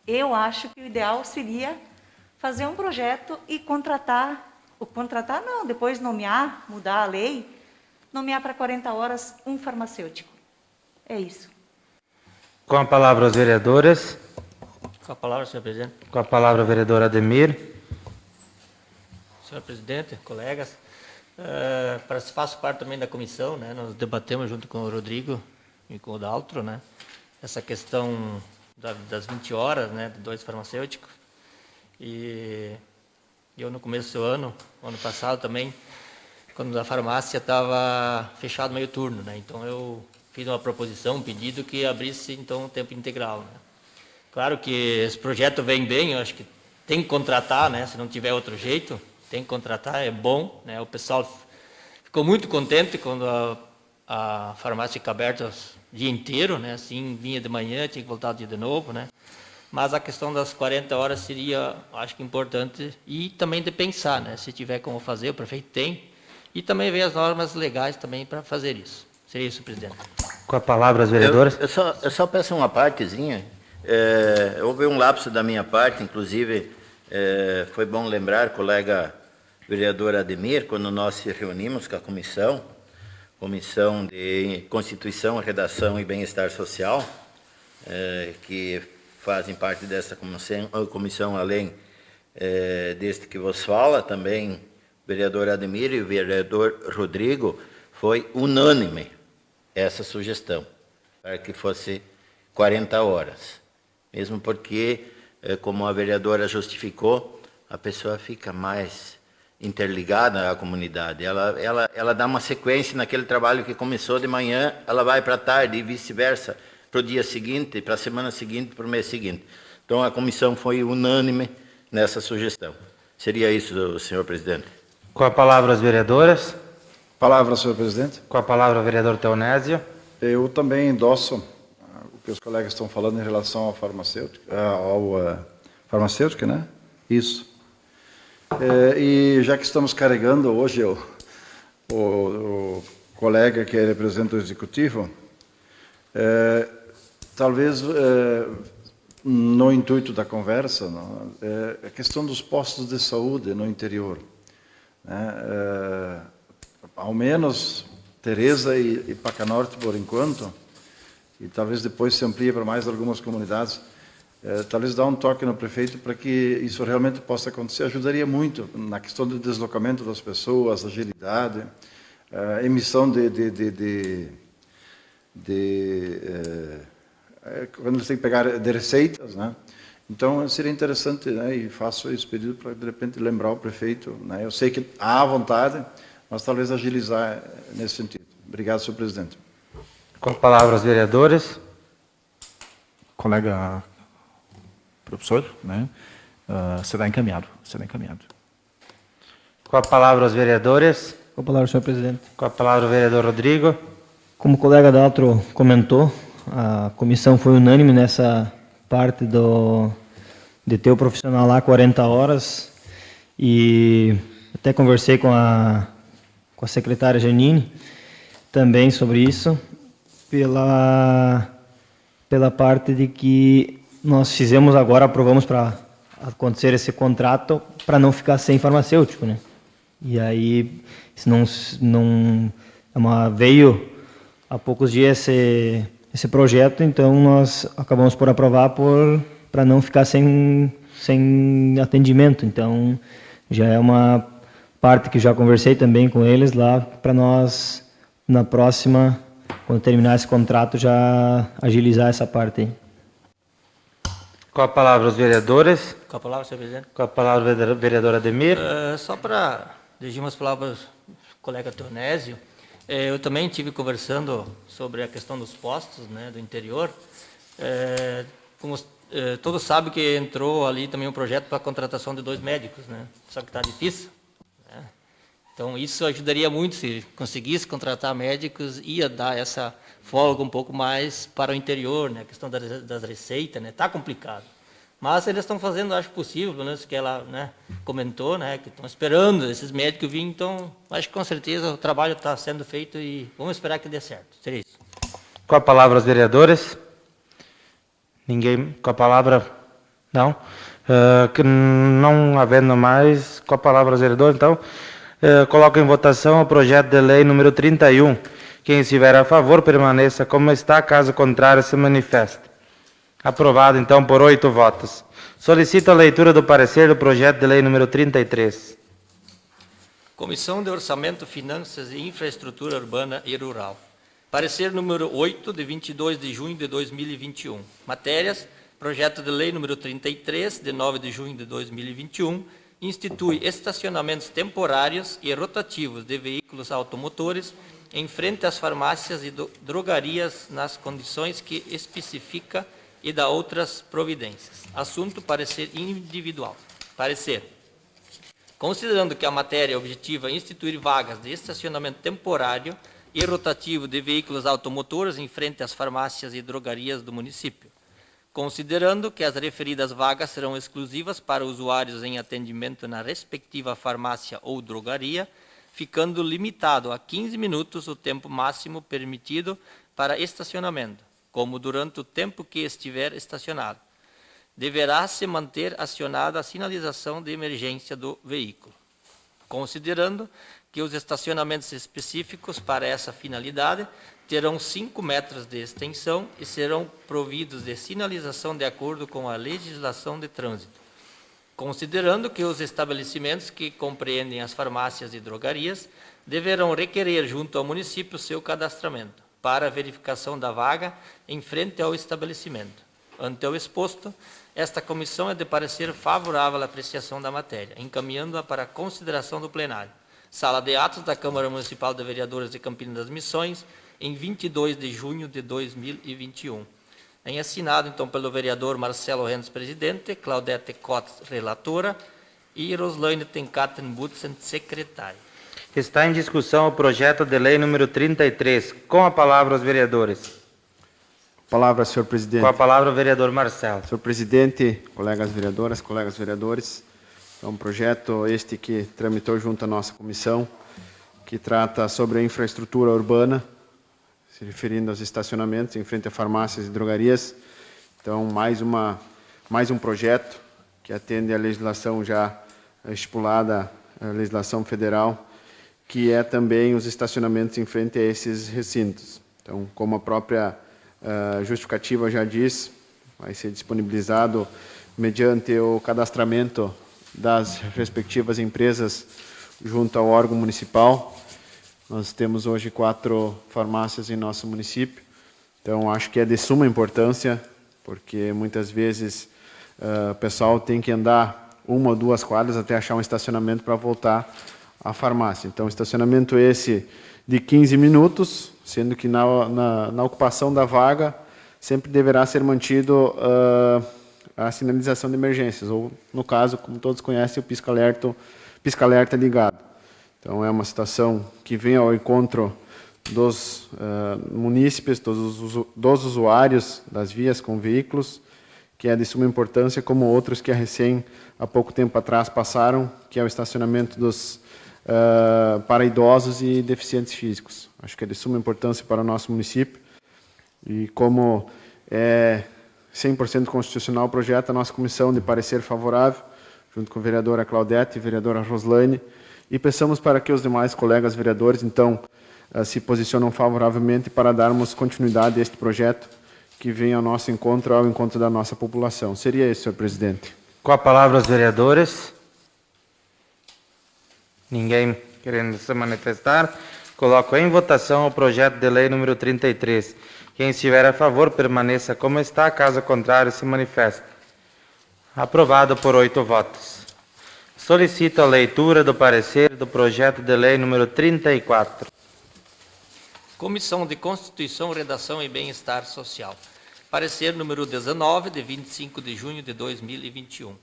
Eu acho que o ideal seria fazer um projeto e contratar não, depois nomear, mudar a lei, nomear para 40 horas um farmacêutico. É isso. Com a palavra os vereadores. Com a palavra, senhor presidente. Com a palavra o vereador Ademir. Senhor presidente, colegas, faço parte também da comissão, né? Nós debatemos junto com o Rodrigo e com o Daltro, né? Essa questão das 20 horas, né? De 2 farmacêuticos. E eu, no começo do ano passado também, quando a farmácia estava fechado meio turno, né? Então eu fiz uma proposição, um pedido que abrisse então o tempo integral, né? Claro que esse projeto vem bem, eu acho que tem que contratar, né? Se não tiver outro jeito, tem que contratar, é bom, né? O pessoal ficou muito contente quando a farmácia fica aberta o dia inteiro, né? Assim, vinha de manhã, tinha que voltar o dia de novo, né? Mas a questão das 40 horas seria, acho que importante, e também de pensar, né? Se tiver como fazer, o prefeito tem, e também ver as normas legais também para fazer isso. Seria isso, presidente. Com a palavra os vereadores. Eu só peço uma partezinha. Houve um lapso da minha parte, inclusive foi bom lembrar, colega vereador Ademir, quando nós se reunimos com a Comissão de Constituição, Redação e Bem-Estar Social, que fazem parte dessa comissão além deste que vos fala, também o vereador Ademir e o vereador Rodrigo, foi unânime essa sugestão, para que fosse 40 horas. Mesmo porque, como a vereadora justificou, a pessoa fica mais interligada à comunidade. Ela dá uma sequência naquele trabalho que começou de manhã, ela vai para a tarde e vice-versa, para o dia seguinte, para a semana seguinte, para o mês seguinte. Então, a comissão foi unânime nessa sugestão. Seria isso, senhor presidente. Com a palavra os vereadores. Palavra, senhor presidente. Com a palavra o vereador Teonésio. Eu também endosso o que os colegas estão falando em relação ao farmacêutico, né? Isso. E já que estamos carregando hoje o colega que representa o executivo, talvez no intuito da conversa, a questão dos postos de saúde no interior, né? Ao menos Teresa e Pacanorte por enquanto, e talvez depois se amplie para mais algumas comunidades, talvez dar um toque no prefeito para que isso realmente possa acontecer, ajudaria muito na questão do deslocamento das pessoas, agilidade, emissão quando eles têm que pegar de receitas, né? Então seria interessante, né? E faço esse pedido para de repente lembrar o prefeito, né? Eu sei que há vontade, mas talvez agilizar nesse sentido. Obrigado, senhor presidente. Com a palavra os vereadores. Colega professor, né? Será encaminhado, será encaminhado. Com a palavra os vereadores. Com a palavra, senhor presidente. Com a palavra o vereador Rodrigo. Como o colega Daltro comentou, a comissão foi unânime nessa parte de ter o profissional lá 40 horas, e até conversei com a secretária Janine também sobre isso, pela parte de que nós fizemos agora, aprovamos para acontecer esse contrato para não ficar sem farmacêutico, né? E aí, se não veio há poucos dias esse projeto, então nós acabamos por aprovar para não ficar sem atendimento. Então, já é uma parte que já conversei também com eles lá, para nós, na próxima, quando terminar esse contrato, já agilizar essa parte aí. Com a palavra os vereadores. Com a palavra, senhor presidente. Com a palavra o vereador Ademir. Só para dirigir umas palavras do colega Teonésio, eu também estive conversando sobre a questão dos postos, né, do interior. Como todos sabem que entrou ali também um projeto para a contratação de 2 médicos, né? Só que está difícil, né? Então, isso ajudaria muito se conseguisse contratar médicos, ia dar essa folga um pouco mais para o interior, né? A questão das receitas, né? Está complicado. Mas eles estão fazendo, acho possível, pelo menos que ela, né, comentou, né, que estão esperando esses médicos virem, então acho que com certeza o trabalho está sendo feito e vamos esperar que dê certo. Seria isso. Com a palavra os vereadores. Ninguém com a palavra? Não? Que não havendo mais, com a palavra os vereadores, então, coloco em votação o projeto de lei número 31. Quem estiver a favor, permaneça como está, caso contrário, se manifeste. Aprovado, então, por 8 votos. Solicito a leitura do parecer do projeto de lei número 33. Comissão de Orçamento, Finanças e Infraestrutura Urbana e Rural. Parecer número 8, de 22 de junho de 2021. Matérias: projeto de lei número 33, de 9 de junho de 2021, institui estacionamentos temporários e rotativos de veículos automotores em frente às farmácias e drogarias nas condições que especifica e dá outras providências. Assunto: parecer individual. Parecer: considerando que a matéria objetiva é instituir vagas de estacionamento temporário e rotativo de veículos automotores em frente às farmácias e drogarias do município, considerando que as referidas vagas serão exclusivas para usuários em atendimento na respectiva farmácia ou drogaria, ficando limitado a 15 minutos o tempo máximo permitido para estacionamento, como durante o tempo que estiver estacionado. Deverá se manter acionada a sinalização de emergência do veículo. Considerando que os estacionamentos específicos para essa finalidade terão 5 metros de extensão e serão providos de sinalização de acordo com a legislação de trânsito. Considerando que os estabelecimentos que compreendem as farmácias e drogarias deverão requerer junto ao município seu cadastramento para a verificação da vaga em frente ao estabelecimento. Ante o exposto, esta comissão é de parecer favorável à apreciação da matéria, encaminhando-a para a consideração do plenário. Sala de atos da Câmara Municipal de Vereadores de Campina das Missões, em 22 de junho de 2021. Em assinado, então, pelo vereador Marcelo Rendes, presidente, Claudete Cotes, relatora, e Roslaine Tenkaten Butzen, secretária. Está em discussão o projeto de lei número 33. Com a palavra os vereadores. Palavra, senhor presidente. Com a palavra o vereador Marcelo. Senhor presidente, colegas vereadoras, colegas vereadores, é um projeto este que tramitou junto à nossa comissão, que trata sobre a infraestrutura urbana, se referindo aos estacionamentos em frente a farmácias e drogarias. Então, mais um projeto que atende à legislação já estipulada, a legislação federal, que é também os estacionamentos em frente a esses recintos. Então, como a própria justificativa já diz, vai ser disponibilizado mediante o cadastramento das respectivas empresas junto ao órgão municipal. Nós temos hoje 4 farmácias em nosso município, então acho que é de suma importância, porque muitas vezes o pessoal tem que andar 1 ou 2 quadras até achar um estacionamento para voltar à farmácia. Então, estacionamento esse de 15 minutos, sendo que na ocupação da vaga sempre deverá ser mantido a sinalização de emergências, ou, no caso, como todos conhecem, o pisca-alerta ligado. Então, é uma situação que vem ao encontro dos munícipes, dos usuários das vias com veículos, que é de suma importância, como outros que há pouco tempo atrás passaram, que é o estacionamento para idosos e deficientes físicos. Acho que é de suma importância para o nosso município. E como é 100% constitucional o projeto, a nossa comissão de parecer favorável, junto com a vereadora Claudete e a vereadora Roslaine, e peçamos para que os demais colegas vereadores, então, se posicionem favoravelmente para darmos continuidade a este projeto que vem ao nosso encontro, ao encontro da nossa população. Seria isso, senhor presidente. Com a palavra os vereadores. Ninguém querendo se manifestar. Coloco em votação o projeto de lei número 33. Quem estiver a favor, permaneça como está. Caso contrário, se manifeste. Aprovado por 8 votos. Solicito a leitura do parecer do projeto de lei número 34. Comissão de Constituição, Redação e Bem-Estar Social. Parecer número 19, de 25 de junho de 2021.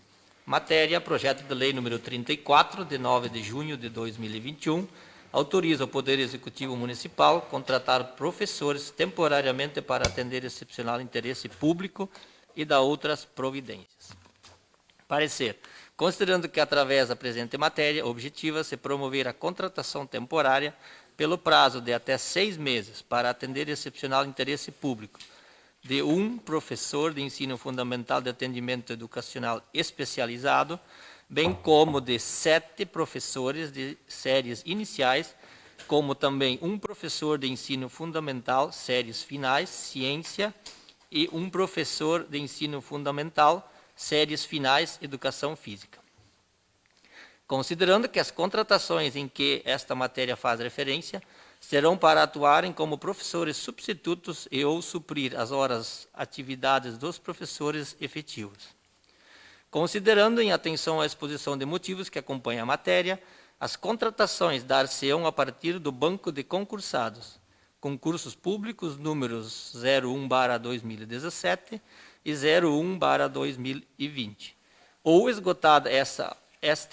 Matéria, projeto de lei número 34, de 9 de junho de 2021, autoriza o Poder Executivo Municipal contratar professores temporariamente para atender excepcional interesse público e da outras providências. Parecer. Considerando que, através da presente matéria, objetiva-se promover a contratação temporária pelo prazo de até 6 meses para atender excepcional interesse público de um professor de ensino fundamental de atendimento educacional especializado, bem como de 7 professores de séries iniciais, como também um professor de ensino fundamental, séries finais, ciência, e um professor de ensino fundamental, séries finais, educação física. Considerando que as contratações em que esta matéria faz referência serão para atuarem como professores substitutos e ou suprir as horas atividades dos professores efetivos. Considerando, em atenção à exposição de motivos que acompanha a matéria, as contratações dar-se-ão a partir do banco de concursados, concursos públicos números 01/2017 e 01/2020, ou esgotada esta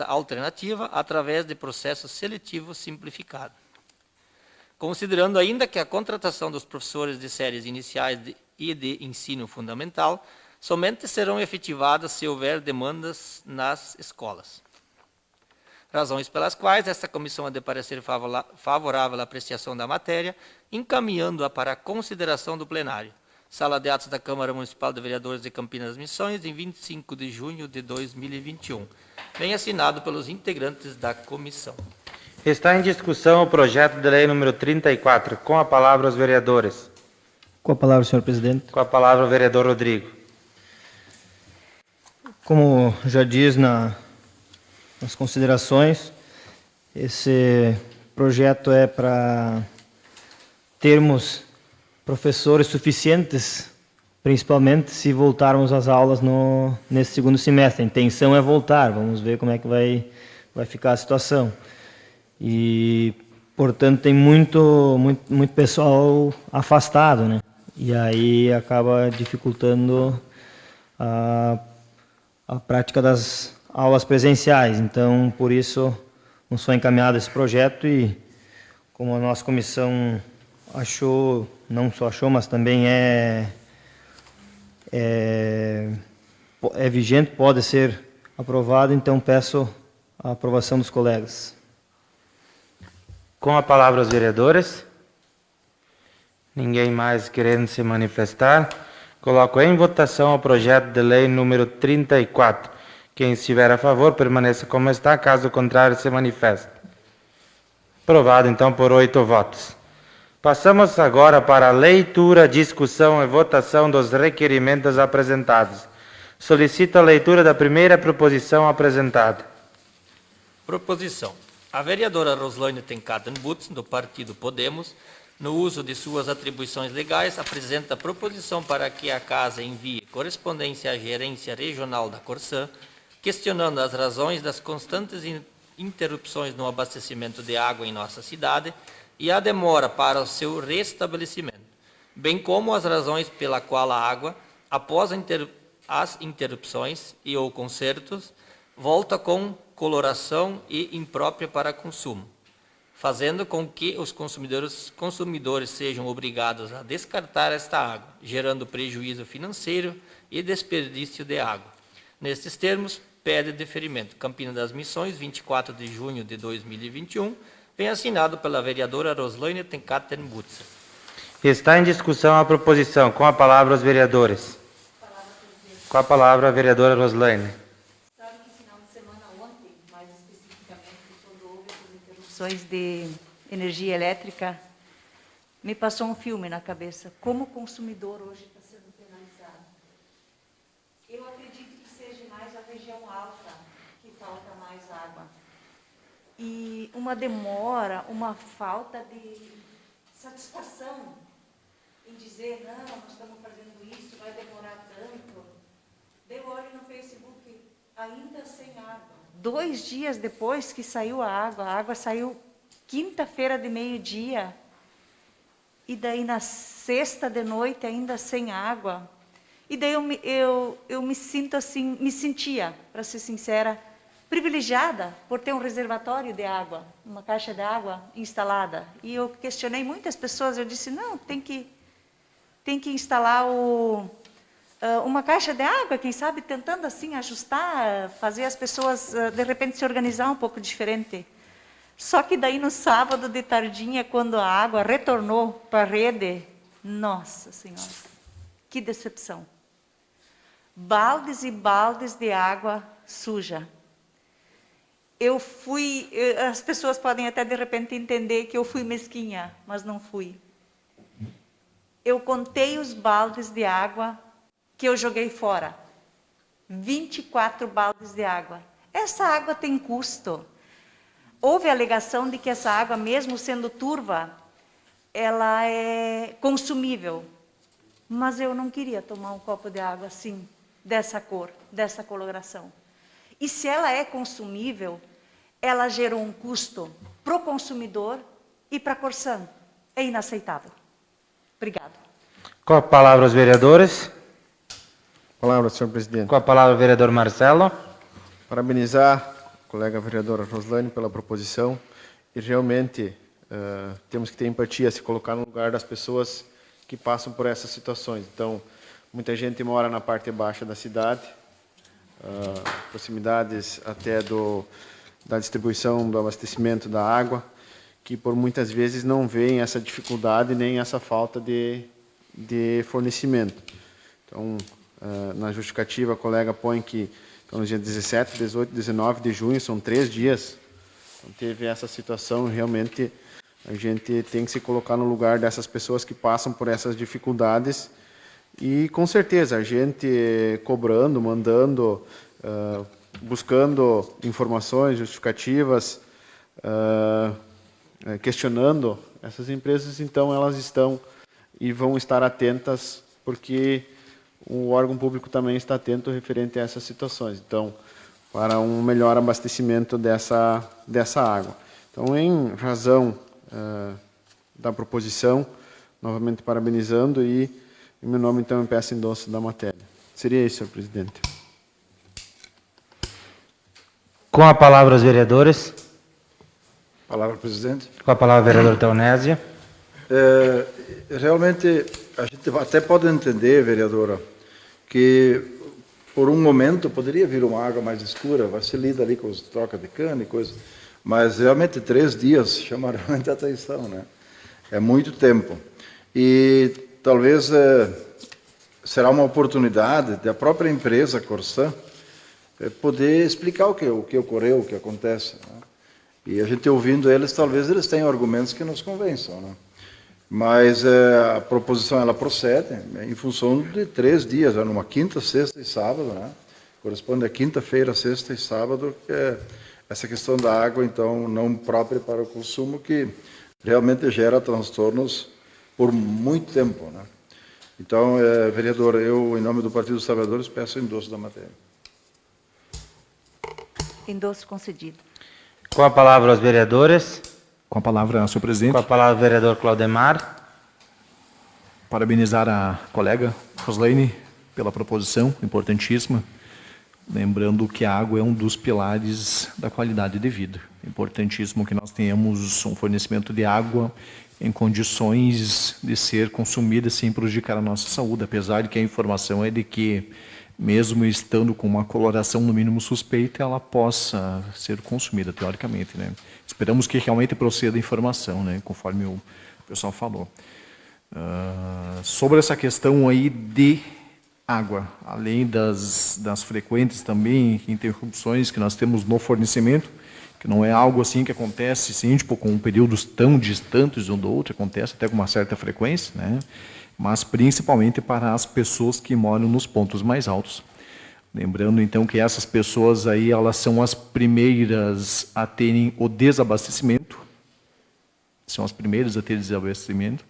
alternativa através de processo seletivo simplificado. Considerando ainda que a contratação dos professores de séries iniciais e de ensino fundamental somente serão efetivadas se houver demandas nas escolas. Razões pelas quais esta comissão é de parecer favorável à apreciação da matéria, encaminhando-a para a consideração do plenário. Sala de atos da Câmara Municipal de Vereadores de Campinas das Missões, em 25 de junho de 2021. Bem assinado pelos integrantes da comissão. Está em discussão o projeto de lei número 34. Com a palavra os vereadores. Com a palavra, senhor presidente. Com a palavra o vereador Rodrigo. Como já diz nas considerações, esse projeto é para termos professores suficientes, principalmente se voltarmos às aulas nesse segundo semestre. A intenção é voltar, vamos ver como é que vai ficar a situação. E, portanto, tem muito pessoal afastado, né? E aí acaba dificultando a prática das aulas presenciais. Então, por isso, nos foi encaminhado esse projeto e, como a nossa comissão achou, não só achou, mas também é vigente, pode ser aprovado, então peço a aprovação dos colegas. Com a palavra os vereadores. Ninguém mais querendo se manifestar. Coloco em votação o projeto de lei número 34. Quem estiver a favor, permaneça como está. Caso contrário, se manifeste. Aprovado, então, por 8 votos. Passamos agora para a leitura, discussão e votação dos requerimentos apresentados. Solicito a leitura da primeira proposição apresentada. Proposição. A vereadora Roslaine Tenkaten-Butz, do Partido Podemos, no uso de suas atribuições legais, apresenta a proposição para que a Casa envie correspondência à Gerência Regional da Corsã, questionando as razões das constantes interrupções no abastecimento de água em nossa cidade e a demora para o seu restabelecimento, bem como as razões pela qual a água, após as interrupções e ou consertos, volta com coloração e imprópria para consumo, fazendo com que os consumidores sejam obrigados a descartar esta água, gerando prejuízo financeiro e desperdício de água. Nestes termos, pede deferimento. Campinas das Missões, 24 de junho de 2021, vem assinado pela vereadora Roslaine Tenkaten-Butz. Está em discussão a proposição. Com a palavra os vereadores. Com a palavra a vereadora Roslaine. Sabe que final de semana ontem, mais especificamente, quando houve essas interrupções de energia elétrica, me passou um filme na cabeça. Como o consumidor hoje está sendo penalizado. Eu acredito que seja mais a região alta que falta mais água. E uma demora, uma falta de satisfação em dizer, não, nós estamos fazendo isso, vai demorar tanto. Deu olho no Facebook, ainda sem água. 2 dias depois que saiu a água saiu quinta-feira de meio-dia. E daí na sexta de noite ainda sem água. E daí eu me sinto assim, me sentia, para ser sincera, privilegiada por ter um reservatório de água, uma caixa de água instalada. E eu questionei muitas pessoas, eu disse, não, tem que instalar uma caixa de água, quem sabe, tentando assim ajustar, fazer as pessoas, de repente, se organizar um pouco diferente. Só que daí, no sábado de tardinha, quando a água retornou para a rede, nossa Senhora, que decepção. Baldes e baldes de água suja. As pessoas podem até de repente entender que eu fui mesquinha, mas não fui. Eu contei os baldes de água que eu joguei fora. 24 baldes de água. Essa água tem custo. Houve a alegação de que essa água, mesmo sendo turva, ela é consumível. Mas eu não queria tomar um copo de água assim, dessa cor, dessa coloração. E se ela é consumível, ela gerou um custo para o consumidor e para a Corsan. É inaceitável. Obrigado. Com a palavra os vereadores. Palavra, senhor presidente. Com a palavra o vereador Marcelo. Parabenizar a colega vereadora Roslane pela proposição e realmente temos que ter empatia, se colocar no lugar das pessoas que passam por essas situações. Então, muita gente mora na parte baixa da cidade, proximidades até da distribuição, do abastecimento da água, que por muitas vezes não veem essa dificuldade nem essa falta de fornecimento. Então, na justificativa, a colega põe que nos dias 17, 18, 19 de junho, são 3 dias, então, teve essa situação, realmente a gente tem que se colocar no lugar dessas pessoas que passam por essas dificuldades e, com certeza, a gente cobrando, mandando, buscando informações, justificativas, questionando essas empresas, então elas estão e vão estar atentas, porque o órgão público também está atento referente a essas situações. Então, para um melhor abastecimento dessa água. Então, em razão da proposição, novamente parabenizando e, em meu nome, então, eu peço endosso da matéria. Seria isso, senhor presidente. Com a palavra os vereadores. Palavra, presidente. Com a palavra o vereador Teonésia. Realmente, a gente até pode entender, vereadora, que por um momento poderia vir uma água mais escura, vai ser lida ali com as trocas de cana e coisa, mas realmente 3 dias chamaram muita atenção, né? É muito tempo. E talvez será uma oportunidade da própria empresa Corsan poder explicar o que ocorreu, o que acontece, né? E a gente ouvindo eles, talvez eles tenham argumentos que nos convençam, né? Mas a proposição ela procede em função de 3 dias, numa quinta, sexta e sábado, né? Corresponde a quinta-feira, sexta e sábado, que é essa questão da água, então, não própria para o consumo, que realmente gera transtornos por muito tempo, né? Então, vereador, eu, em nome do Partido dos Trabalhadores, peço o endosso da matéria. Endosso concedido. Com a palavra os vereadores. Com a palavra, senhor presidente. Com a palavra o vereador Claudemar. Parabenizar a colega Roslane pela proposição importantíssima, lembrando que a água é um dos pilares da qualidade de vida. É importantíssimo que nós tenhamos um fornecimento de água em condições de ser consumida sem prejudicar a nossa saúde, apesar de que a informação é de que, mesmo estando com uma coloração no mínimo suspeita, ela possa ser consumida, teoricamente, né? Esperamos que realmente proceda a informação, né? Conforme o pessoal falou. Sobre essa questão aí de água, além das frequentes também interrupções que nós temos no fornecimento, que não é algo assim que acontece sim, tipo, com períodos tão distantes um do outro, acontece até com uma certa frequência, né? Mas principalmente para as pessoas que moram nos pontos mais altos. Lembrando, então, que essas pessoas aí, elas são as primeiras a terem o desabastecimento, são as primeiras a terem desabastecimento,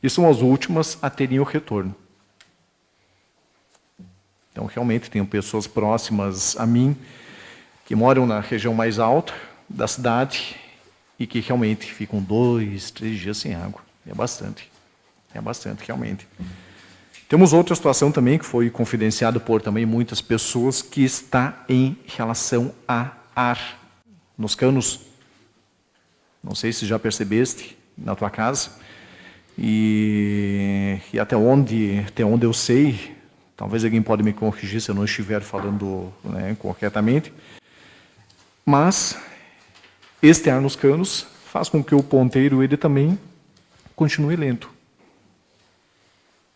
e são as últimas a terem o retorno. Então, realmente, tenho pessoas próximas a mim, que moram na região mais alta da cidade, e que realmente ficam 2, 3 dias sem água. É bastante, realmente. Temos outra situação também que foi confidenciada por também muitas pessoas, que está em relação a ar nos canos. Não sei se já percebeste na tua casa. E até onde eu sei, talvez alguém pode me corrigir se eu não estiver falando, né, corretamente, mas este ar nos canos faz com que o ponteiro ele também continue lento.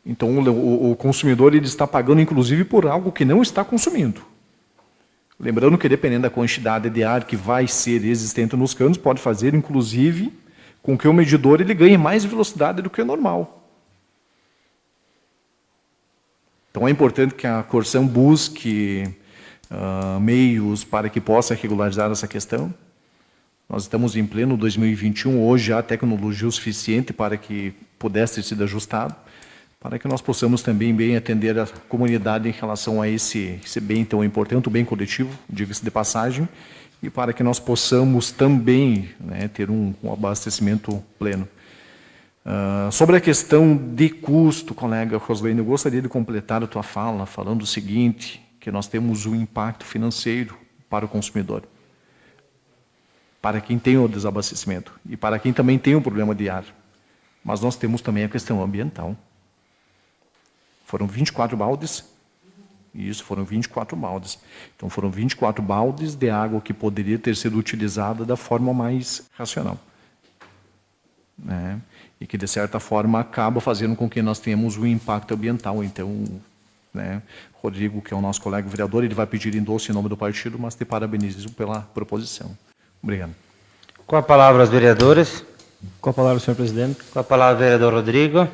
Então o consumidor ele está pagando inclusive por algo que não está consumindo. Lembrando que dependendo da quantidade de ar que vai ser existente nos canos, pode fazer inclusive com que o medidor ele ganhe mais velocidade do que o normal. Então é importante que a Corsan busque meios para que possa regularizar essa questão. Nós estamos em pleno 2021, hoje há tecnologia o suficiente para que pudesse ter sido ajustado, para que nós possamos também bem atender a comunidade em relação a esse bem tão importante, o bem coletivo, diga-se de passagem, e para que nós possamos também, né, ter um abastecimento pleno. Sobre a questão de custo, colega Roslane, eu gostaria de completar a tua fala falando o seguinte, que nós temos um impacto financeiro para o consumidor, para quem tem o desabastecimento e para quem também tem o problema de ar. Mas nós temos também a questão ambiental. Foram 24 baldes. Isso, foram 24 baldes. Então, foram 24 baldes de água que poderia ter sido utilizada da forma mais racional. Né? E que, de certa forma, acaba fazendo com que nós tenhamos um impacto ambiental. Então, né, Rodrigo, que é o nosso colega vereador, ele vai pedir endosso em nome do partido, mas te parabenizo pela proposição. Obrigado. Com a palavra, os vereadores. Com a palavra, senhor presidente. Com a palavra, o vereador Rodrigo.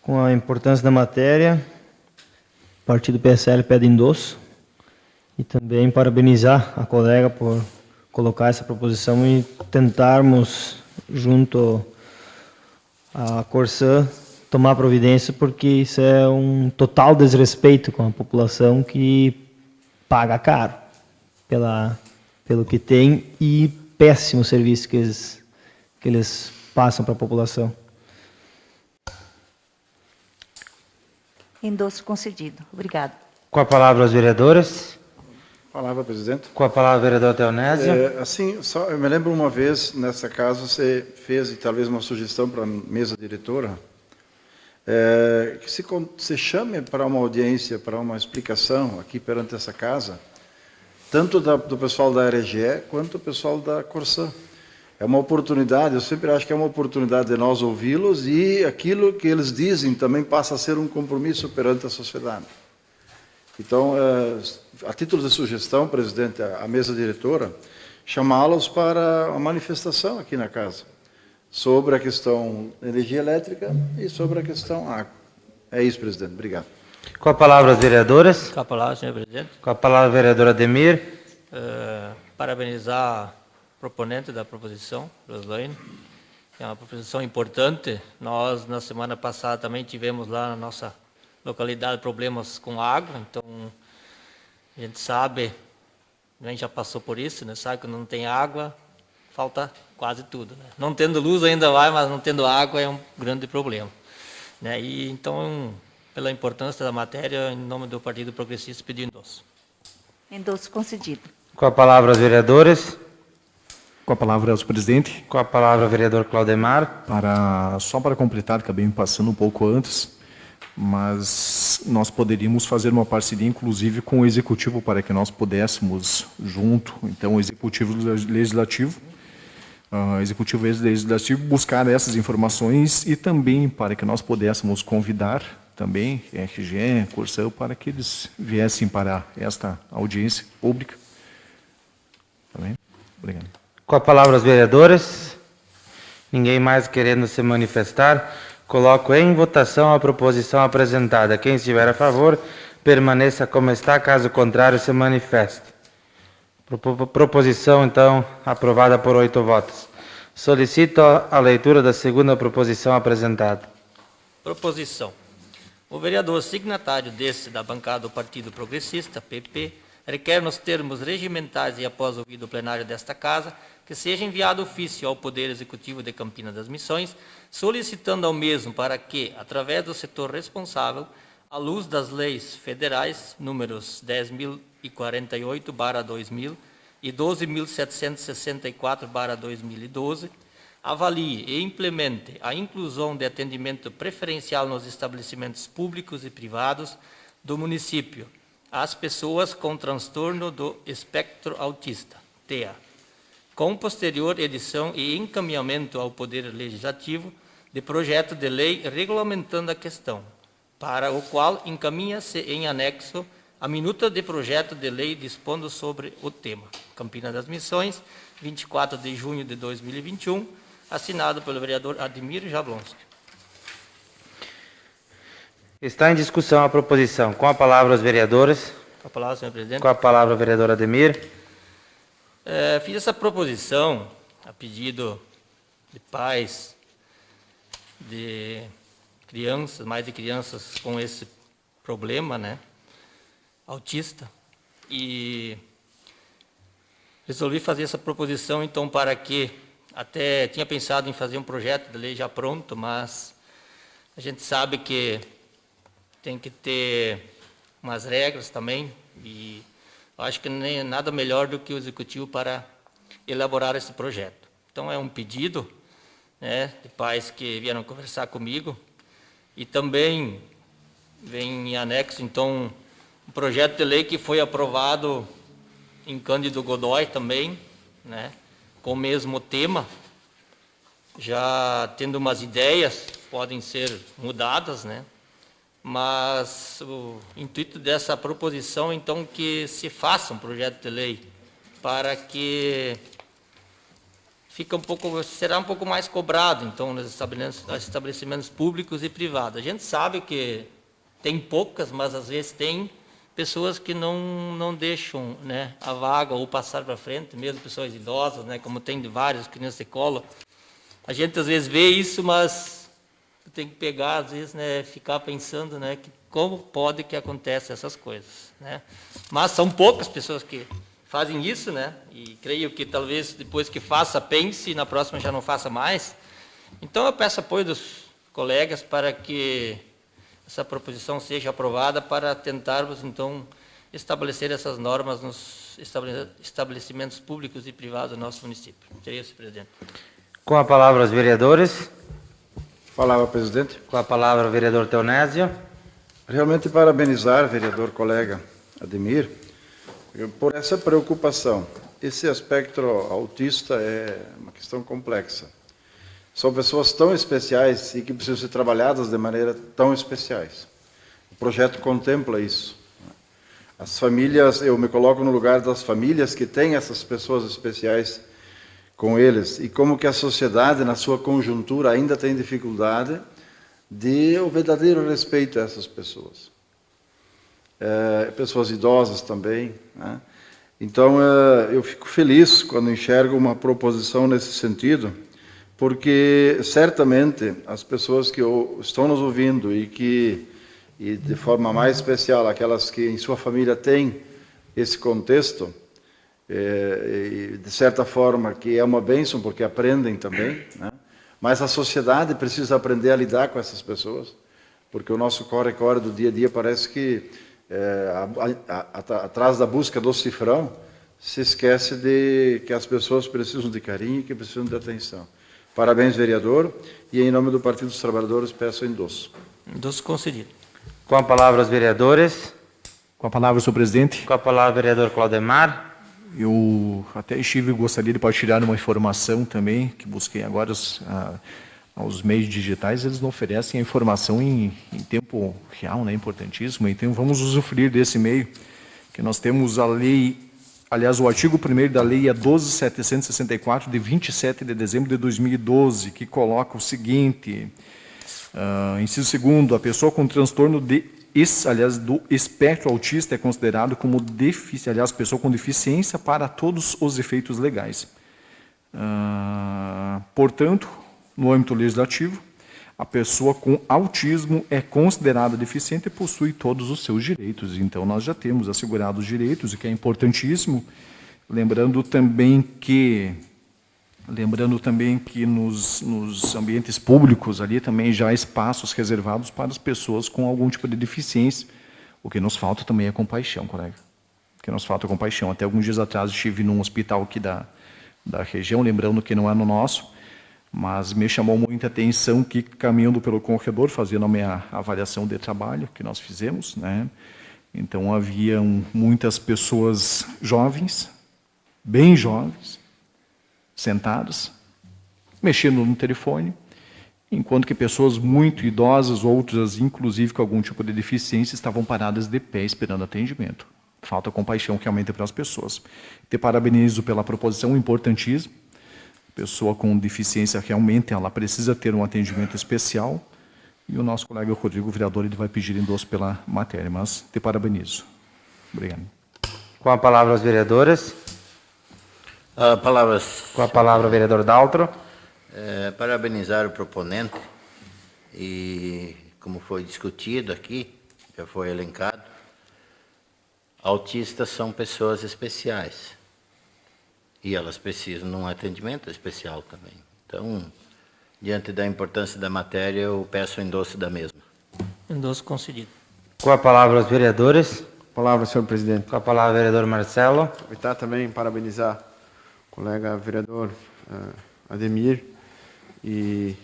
Com a importância da matéria, o partido PSL pede endosso e também parabenizar a colega por colocar essa proposição e tentarmos, junto à Corsan, tomar providência, porque isso é um total desrespeito com a população que paga caro pelo que tem e péssimo serviço que eles passam para a população. Endosso concedido. Obrigado. Com a palavra, os vereadores. Palavra, presidente. Com a palavra, o vereador Teonésio. Assim, só, eu me lembro uma vez, nessa casa, você fez e talvez uma sugestão para a mesa diretora, que se chame para uma audiência, para uma explicação aqui perante essa casa, tanto do pessoal da RGE quanto do pessoal da Corsan. É uma oportunidade, eu sempre acho que é uma oportunidade de nós ouvi-los e aquilo que eles dizem também passa a ser um compromisso perante a sociedade. Então, a título de sugestão, presidente, a mesa diretora, chamá-los para a manifestação aqui na casa, sobre a questão energia elétrica e sobre a questão água. É isso, presidente. Obrigado. Com a palavra, os vereadores. Com a palavra, senhor presidente. Com a palavra, o vereador Ademir. Parabenizar o proponente da proposição, Roslaine. É uma proposição importante. Nós, na semana passada, também tivemos lá na nossa localidade problemas com água, então a gente sabe, a gente já passou por isso, né? Sabe que não tem água, falta quase tudo. Né? Não tendo luz ainda vai, mas não tendo água é um grande problema. Né? E então, pela importância da matéria, em nome do Partido Progressista, pedi endosso. Endosso concedido. Com a palavra, os vereadores. Com a palavra, o presidente. Com a palavra, o vereador Claudemar. Só para completar, acabei me passando um pouco antes, mas nós poderíamos fazer uma parceria, inclusive, com o Executivo, para que nós pudéssemos, junto, então, o Executivo Legislativo, buscar essas informações e também para que nós pudéssemos convidar também RGE, Corsan, para que eles viessem para esta audiência pública. Tá bem? Obrigado. Com a palavra, os vereadores. Ninguém mais querendo se manifestar. Coloco em votação a proposição apresentada. Quem estiver a favor, permaneça como está. Caso contrário, se manifeste. Proposição, então, aprovada por 8 votos. Solicito a leitura da segunda proposição apresentada. Proposição. O vereador signatário da bancada do Partido Progressista, PP, requer nos termos regimentais e após ouvido o plenário desta Casa, que seja enviado ofício ao Poder Executivo de Campina das Missões, solicitando ao mesmo para que, através do setor responsável, à luz das leis federais, números 10.048/2000 e 12.764/2012, avalie e implemente a inclusão de atendimento preferencial nos estabelecimentos públicos e privados do município às pessoas com transtorno do espectro autista, TEA, com posterior edição e encaminhamento ao Poder Legislativo de projeto de lei regulamentando a questão, para o qual encaminha-se em anexo a minuta de projeto de lei dispondo sobre o tema. Campina das Missões, 24 de junho de 2021, assinado pelo vereador Ademir Jablonski. Está em discussão a proposição. Com a palavra os vereadores. Com a palavra, senhor presidente. Com a palavra o vereador Ademir. Fiz essa proposição a pedido de pais, de crianças, mais de crianças com esse problema, né, autista, e resolvi fazer essa proposição, então, para que, até tinha pensado em fazer um projeto de lei já pronto, mas a gente sabe que tem que ter umas regras também, e acho que nem nada melhor do que o Executivo para elaborar esse projeto. Então, é um pedido, né, de pais que vieram conversar comigo, e também vem em anexo, então, um projeto de lei que foi aprovado em Cândido Godói também, né, com o mesmo tema, já tendo umas ideias, podem ser mudadas, né, mas o intuito dessa proposição, então, que se faça um projeto de lei para que será um pouco mais cobrado, então, nos estabelecimentos públicos e privados. A gente sabe que tem poucas, mas às vezes tem pessoas que não deixam, né, a vaga ou passar para frente, mesmo pessoas idosas, né, como tem de vários, crianças de colo. A gente às vezes vê isso, mas tem que pegar, às vezes, né, ficar pensando, né, que como pode que aconteça essas coisas, né? Mas são poucas pessoas que fazem isso, né? E creio que talvez depois que faça, pense, e na próxima já não faça mais. Então eu peço apoio dos colegas para que essa proposição seja aprovada, para tentarmos, então, estabelecer essas normas nos estabelecimentos públicos e privados do nosso município. Seria isso, presidente. Com a palavra os vereadores. Palavra, presidente. Com a palavra o vereador Teonésio. Realmente parabenizar, vereador colega Ademir, por essa preocupação. Esse aspecto autista é uma questão complexa. São pessoas tão especiais e que precisam ser trabalhadas de maneira tão especiais. O projeto contempla isso. As famílias, eu me coloco no lugar das famílias que têm essas pessoas especiais com eles, e como que a sociedade, na sua conjuntura, ainda tem dificuldade de o verdadeiro respeito a essas pessoas. Pessoas idosas também, né? Então, eu fico feliz quando enxergo uma proposição nesse sentido, porque certamente as pessoas que estão nos ouvindo e de forma mais especial aquelas que em sua família têm esse contexto, e de certa forma que é uma bênção porque aprendem também, né? Mas a sociedade precisa aprender a lidar com essas pessoas, porque o nosso corre-corre do dia a dia parece que atrás da busca do cifrão se esquece de que as pessoas precisam de carinho e que precisam de atenção. Parabéns, vereador, e em nome do Partido dos Trabalhadores peço endosso. Endosso concedido. Com a palavra os vereadores. Com a palavra, senhor presidente. Com a palavra o vereador Claudemar. Eu até gostaria de partilhar uma informação também, que busquei agora aos meios digitais, eles não oferecem a informação em tempo real, né, importantíssimo, então vamos usufruir desse meio, que nós temos a lei, aliás, o artigo 1º da lei é 12.764, de 27 de dezembro de 2012, que coloca o seguinte, inciso 2º, a pessoa com transtorno do espectro autista é considerado como pessoa com deficiência para todos os efeitos legais. Portanto, no âmbito legislativo, a pessoa com autismo é considerada deficiente e possui todos os seus direitos. Então, nós já temos assegurados os direitos, o que é importantíssimo. Lembrando também que nos ambientes públicos ali também já há espaços reservados para as pessoas com algum tipo de deficiência. O que nos falta também é compaixão, colega. O que nos falta é compaixão. Até alguns dias atrás estive num hospital aqui da região, lembrando que não é no nosso, mas me chamou muita atenção que, caminhando pelo corredor, fazendo a minha avaliação de trabalho que nós fizemos, né? Então, haviam muitas pessoas jovens, bem jovens, sentadas, mexendo no telefone, enquanto que pessoas muito idosas, outras, inclusive, com algum tipo de deficiência, estavam paradas de pé esperando atendimento. Falta compaixão realmente para as pessoas. Te parabenizo pela proposição importantíssima. Pessoa com deficiência, realmente, ela precisa ter um atendimento especial. E o nosso colega Rodrigo, vereador, ele vai pedir endosso pela matéria, mas te parabenizo. Obrigado. Com a palavra aos vereadores. Com a palavra o vereador Daltro. Parabenizar o proponente e, como foi discutido aqui, já foi elencado, autistas são pessoas especiais e elas precisam de um atendimento especial também. Então, diante da importância da matéria, eu peço o endosso da mesma. Endosso concedido. Com a palavra aos vereadores. Palavra, senhor presidente. Com a palavra o vereador Marcelo. Aproveitar também parabenizar o colega vereador Ademir e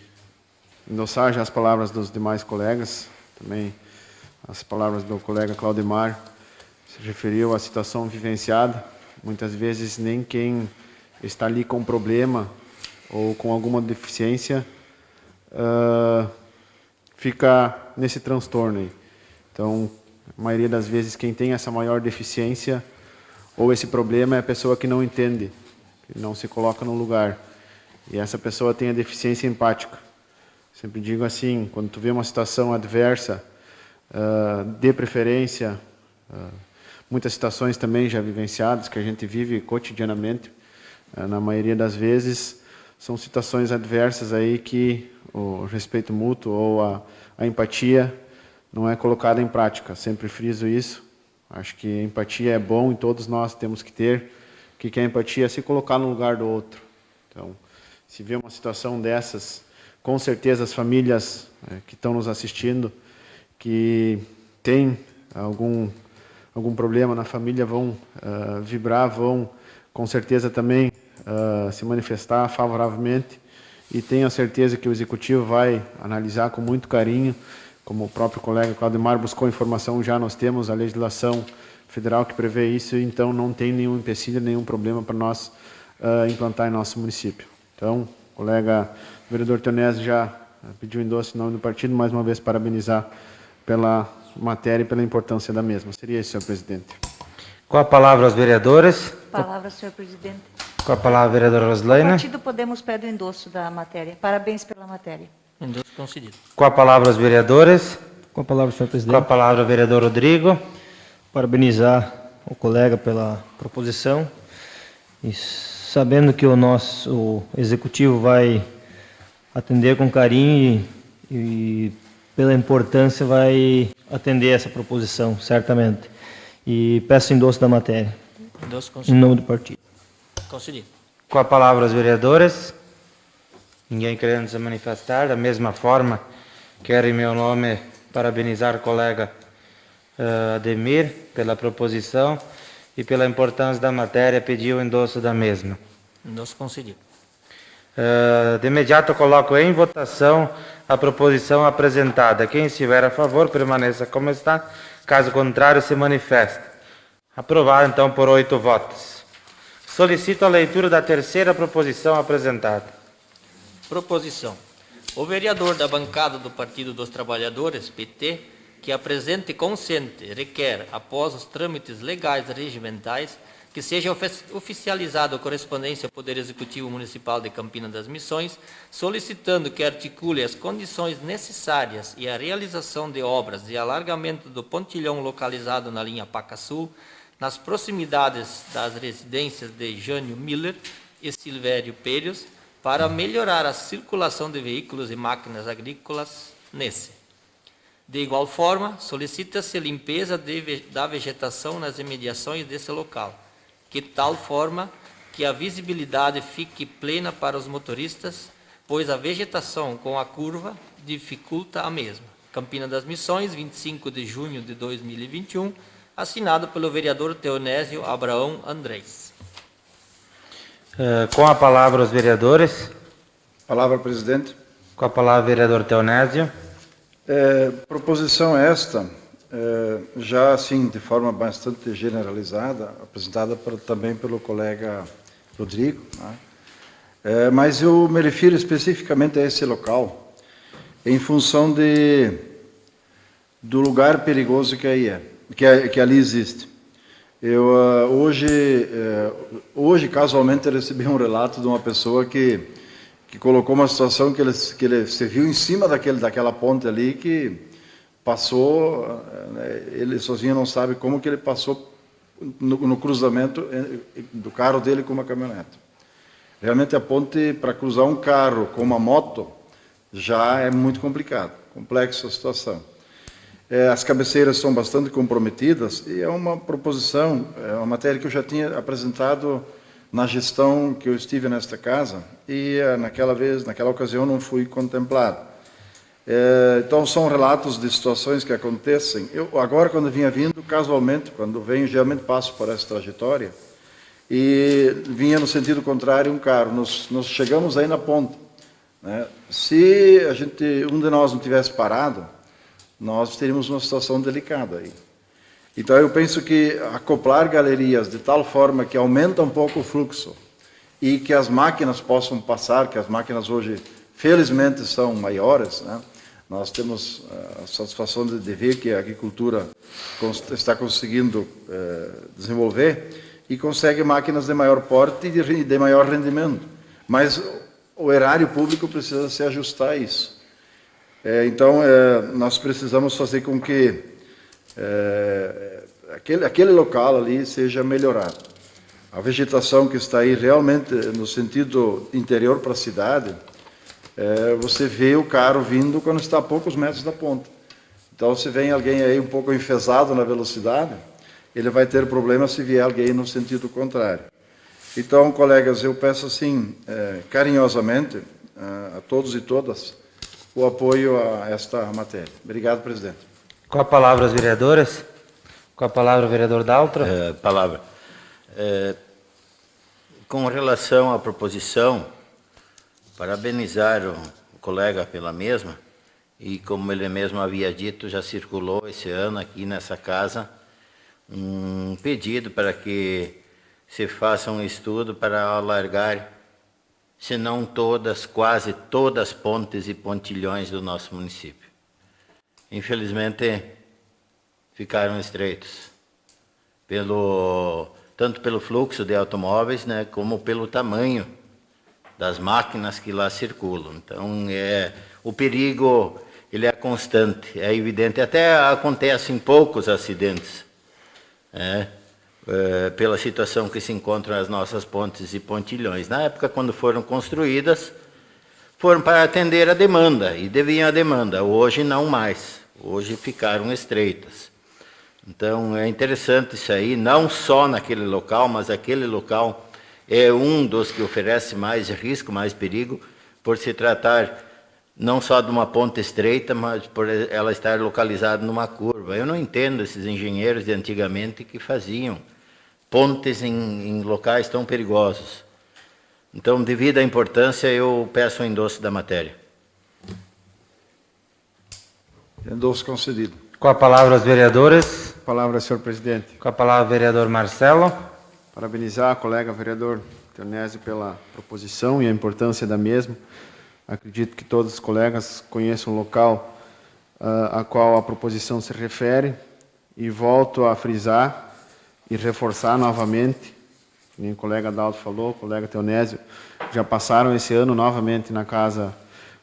endossar já as palavras dos demais colegas, também as palavras do colega Claudemar, se referiu à situação vivenciada. Muitas vezes nem quem está ali com problema ou com alguma deficiência fica nesse transtorno aí. Então, a maioria das vezes quem tem essa maior deficiência ou esse problema é a pessoa que não entende, que não se coloca no lugar. E essa pessoa tem a deficiência empática. Sempre digo assim, quando tu vê uma situação adversa, de preferência, muitas situações também já vivenciadas, que a gente vive cotidianamente, na maioria das vezes, são situações adversas aí que o respeito mútuo ou a empatia não é colocada em prática. Sempre friso isso. Acho que a empatia é bom e todos nós temos que ter. O que é empatia? É se colocar no lugar do outro. Então, se vê uma situação dessas, com certeza as famílias que estão nos assistindo, que têm algum problema na família, vão vibrar, vão com certeza também se manifestar favoravelmente, e tenho a certeza que o Executivo vai analisar com muito carinho, como o próprio colega Claudemar buscou informação, já nós temos a legislação federal que prevê isso, então não tem nenhum empecilho, nenhum problema para nós implantar em nosso município. Então, o colega vereador Teonésio já pediu endosso em nome do partido, mais uma vez parabenizar pela matéria e pela importância da mesma. Seria isso, senhor presidente. Com a palavra aos vereadores. Palavra, senhor presidente. Com a palavra, vereadora O Roslaine. partido Podemos pede o endosso da matéria. Parabéns pela matéria. Endosso concedido. Com a palavra aos vereadores. Com a palavra, senhor Com a presidente. palavra, o vereador Rodrigo. Parabenizar o colega pela proposição e sabendo que o executivo vai atender com carinho e pela importância vai atender essa proposição, certamente. E peço endosso da matéria, Endosso em concedido. nome do partido. Concedido. Com a palavra aos vereadores. Ninguém querendo se manifestar. Da mesma forma, quero em meu nome parabenizar o colega Ademir pela proposição e pela importância da matéria, pedir o endosso da mesma. Endosso concedido. De imediato coloco em votação a proposição apresentada. Quem estiver a favor, permaneça como está. Caso contrário, se manifeste. Aprovado, então, por 8 votos. Solicito a leitura da terceira proposição apresentada. Proposição. O vereador da bancada do Partido dos Trabalhadores, PT, que apresente consciente, requer, após os trâmites legais e regimentais, que seja oficializado a correspondência ao Poder Executivo Municipal de Campina das Missões, solicitando que articule as condições necessárias e a realização de obras de alargamento do pontilhão localizado na linha Paca Sul, nas proximidades das residências de Jânio Miller e Silvério Pérez, para melhorar a circulação de veículos e máquinas agrícolas nesse. De igual forma, solicita-se a limpeza da vegetação nas imediações desse local, de tal forma que a visibilidade fique plena para os motoristas, pois a vegetação com a curva dificulta a mesma. Campina das Missões, 25 de junho de 2021, assinado pelo vereador Teonésio Abraão Andrés. Com a palavra os vereadores. Palavra, presidente. Com a palavra, vereador Teonésio. Proposição esta, já assim, de forma bastante generalizada, apresentada também pelo colega Rodrigo, né? Mas eu me refiro especificamente a esse local, em função do lugar perigoso que aí que ali existe. Eu hoje casualmente recebi um relato de uma pessoa que colocou uma situação que ele se viu em cima daquela ponte ali, que passou, ele sozinho não sabe como que ele passou no cruzamento do carro dele com uma caminhonete. Realmente a ponte, para cruzar um carro com uma moto, já é muito complicado, complexa a situação. As cabeceiras são bastante comprometidas e é uma proposição, é uma matéria que eu já tinha apresentado na gestão que eu estive nesta casa e naquela ocasião não fui contemplado. Então são relatos de situações que acontecem. Eu agora, quando vinha vindo, casualmente, quando venho, geralmente passo por essa trajetória, e vinha no sentido contrário um carro. Nós chegamos aí na ponte, né? Se um de nós não tivesse parado, nós teríamos uma situação delicada aí. Então eu penso que acoplar galerias de tal forma que aumenta um pouco o fluxo e que as máquinas possam passar, que as máquinas hoje felizmente são maiores, né? Nós temos a satisfação de ver que a agricultura está conseguindo desenvolver e consegue máquinas de maior porte e de maior rendimento. Mas o erário público precisa se ajustar a isso. Então, nós precisamos fazer com que aquele local ali seja melhorado. A vegetação que está aí realmente no sentido interior para a cidade, você vê o carro vindo quando está a poucos metros da ponta. Então, se vem alguém aí um pouco enfesado na velocidade, ele vai ter problema se vier alguém no sentido contrário. Então, colegas, eu peço assim, carinhosamente, a todos e todas, o apoio a esta matéria. Obrigado, presidente. Com a palavra os vereadores. Com a palavra o vereador Daltra. Palavra. Com relação à proposição, parabenizar o colega pela mesma, e como ele mesmo havia dito, já circulou esse ano aqui nessa casa um pedido para que se faça um estudo para alargar, se não todas, quase todas as pontes e pontilhões do nosso município. Infelizmente, ficaram estreitos, tanto pelo fluxo de automóveis, né, como pelo tamanho das máquinas que lá circulam. Então, o perigo ele é constante, é evidente. Até acontecem poucos acidentes, pela situação que se encontram as nossas pontes e pontilhões. Na época, quando foram construídas, foram para atender a demanda, e deviam a demanda. Hoje, não mais. Hoje ficaram estreitas. Então, é interessante isso aí, não só naquele local, mas aquele local é um dos que oferece mais risco, mais perigo, por se tratar não só de uma ponte estreita, mas por ela estar localizada numa curva. Eu não entendo esses engenheiros de antigamente que faziam pontes em locais tão perigosos. Então, devido à importância, eu peço o endosso da matéria. Endosso concedido. Com a palavra os vereadores. Palavra, senhor presidente. Com a palavra o vereador Marcelo. Parabenizar o colega vereador Teonésio pela proposição e a importância da mesma. Acredito que todos os colegas conheçam o local a qual a proposição se refere, e volto a frisar e reforçar novamente, como o colega Dalto falou, o colega Teonésio, já passaram esse ano novamente na casa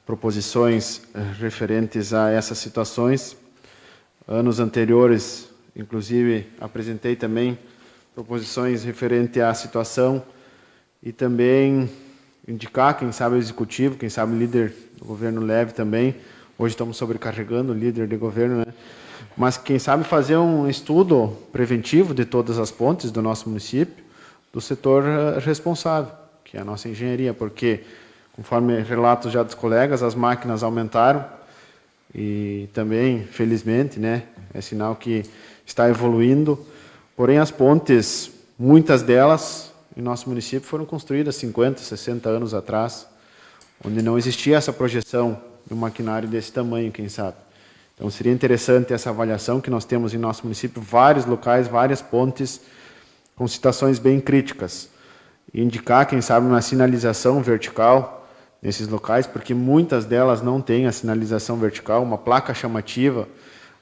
proposições referentes a essas situações. Anos anteriores, inclusive, apresentei também proposições referentes à situação, e também indicar, quem sabe o executivo, quem sabe o líder do governo leve também. Hoje estamos sobrecarregando o líder de governo, né? Mas quem sabe fazer um estudo preventivo de todas as pontes do nosso município, do setor responsável, que é a nossa engenharia, porque, conforme relatos já dos colegas, as máquinas aumentaram e também, felizmente, né, é sinal que está evoluindo. Porém, as pontes, muitas delas, em nosso município, foram construídas 50, 60 anos atrás, onde não existia essa projeção de um maquinário desse tamanho, quem sabe. Então, seria interessante essa avaliação que nós temos em nosso município, vários locais, várias pontes com situações bem críticas. E indicar, quem sabe, uma sinalização vertical nesses locais, porque muitas delas não têm a sinalização vertical. Uma placa chamativa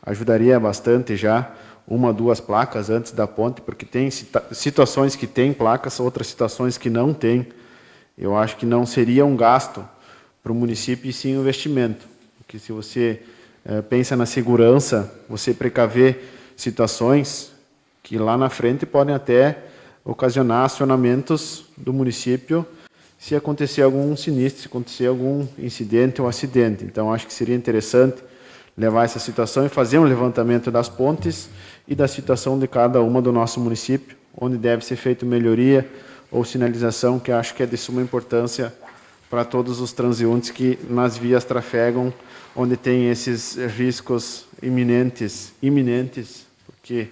ajudaria bastante já, 1 ou 2 placas antes da ponte, porque tem situações que têm placas, outras situações que não têm. Eu acho que não seria um gasto para o município e sim um investimento. Porque se você pensa na segurança, você precaver situações que lá na frente podem até ocasionar acionamentos do município se acontecer algum sinistro, se acontecer algum incidente ou acidente. Então, acho que seria interessante levar essa situação e fazer um levantamento das pontes e da situação de cada uma do nosso município, onde deve ser feita melhoria ou sinalização, que acho que é de suma importância para todos os transeuntes que nas vias trafegam, onde tem esses riscos iminentes, porque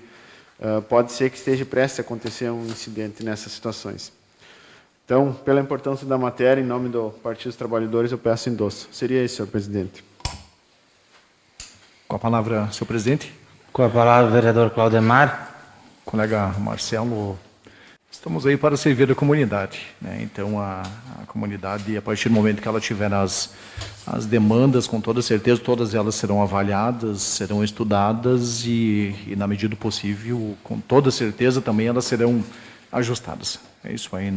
pode ser que esteja prestes a acontecer um incidente nessas situações. Então, pela importância da matéria, em nome do Partido dos Trabalhadores, eu peço endosso. Seria isso, senhor presidente. Com a palavra, senhor presidente. Com a palavra, vereador Claudemar. Colega Marcelo, estamos aí para servir a comunidade, né? Então, a comunidade, a partir do momento que ela tiver as demandas, com toda certeza, todas elas serão avaliadas, serão estudadas e, na medida do possível, com toda certeza, também elas serão ajustadas. É isso aí,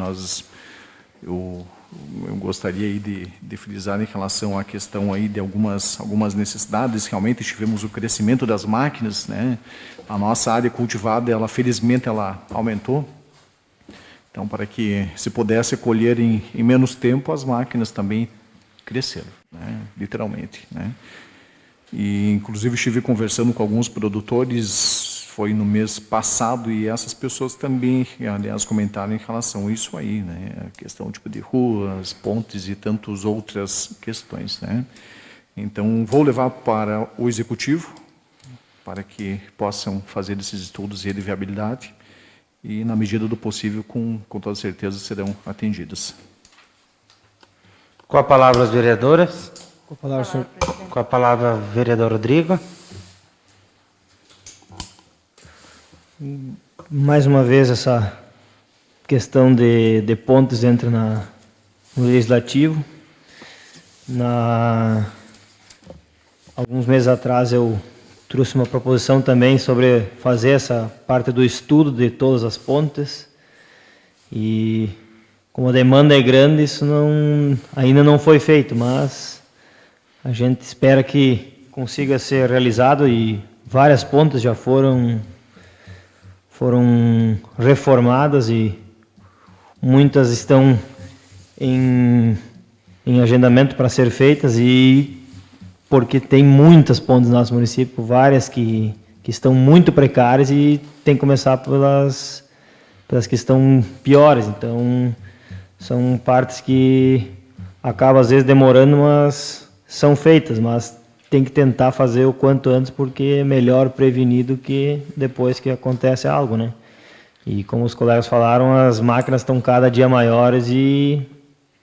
eu gostaria aí de frisar em relação à questão aí de algumas necessidades. Realmente tivemos o crescimento das máquinas, né? A nossa área cultivada, felizmente, ela aumentou. Então, para que se pudesse colher em menos tempo, as máquinas também cresceram, né? Literalmente, né? E, inclusive, estive conversando com alguns produtores, foi no mês passado, e essas pessoas também, aliás, comentaram em relação a isso aí, né? A questão tipo de ruas, pontes e tantas outras questões, né? Então, vou levar para o Executivo, para que possam fazer esses estudos de viabilidade, e, na medida do possível, com toda certeza, serão atendidas. Com a palavra, as vereadoras. Com a palavra, senhor. Com a palavra, vereador Rodrigo. Mais uma vez, essa questão de pontes entra no Legislativo. Alguns meses atrás, eu trouxe uma proposição também sobre fazer essa parte do estudo de todas as pontes. E, como a demanda é grande, isso ainda não foi feito, mas a gente espera que consiga ser realizado, e várias pontes já foram reformadas e muitas estão em agendamento para ser feitas, e porque tem muitas pontes no nosso município, várias que estão muito precárias, e tem que começar pelas que estão piores. Então, são partes que acabam às vezes demorando, mas são feitas, mas tem que tentar fazer o quanto antes, porque é melhor prevenir do que depois que acontece algo, né? E como os colegas falaram, as máquinas estão cada dia maiores e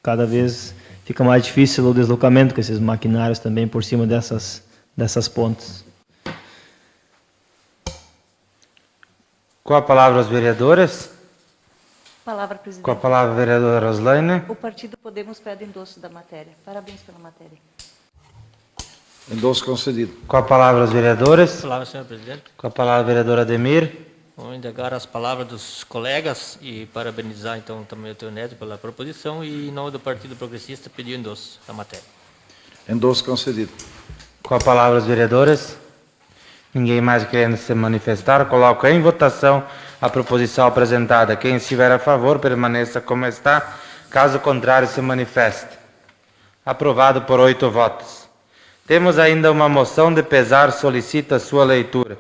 cada vez fica mais difícil o deslocamento com esses maquinários também por cima dessas pontes. Com a palavra, as vereadoras. Palavra, presidente. Com a palavra, a vereadora Roslaine. O Partido Podemos pede endosso da matéria. Parabéns pela matéria. Endosso concedido. Com a palavra, as vereadoras. Palavra, senhor presidente. Com a palavra, a vereadora Ademir. Vou indagar as palavras dos colegas e parabenizar, então, também o Teonédio pela proposição, e, em nome do Partido Progressista, pedir o endosso da matéria. Endosso concedido. Com a palavra, as vereadoras. Ninguém mais querendo se manifestar, coloco em votação a proposição apresentada. Quem estiver a favor, permaneça como está. Caso contrário, se manifeste. Aprovado por 8 votos. Temos ainda uma moção de pesar, solicita sua leitura.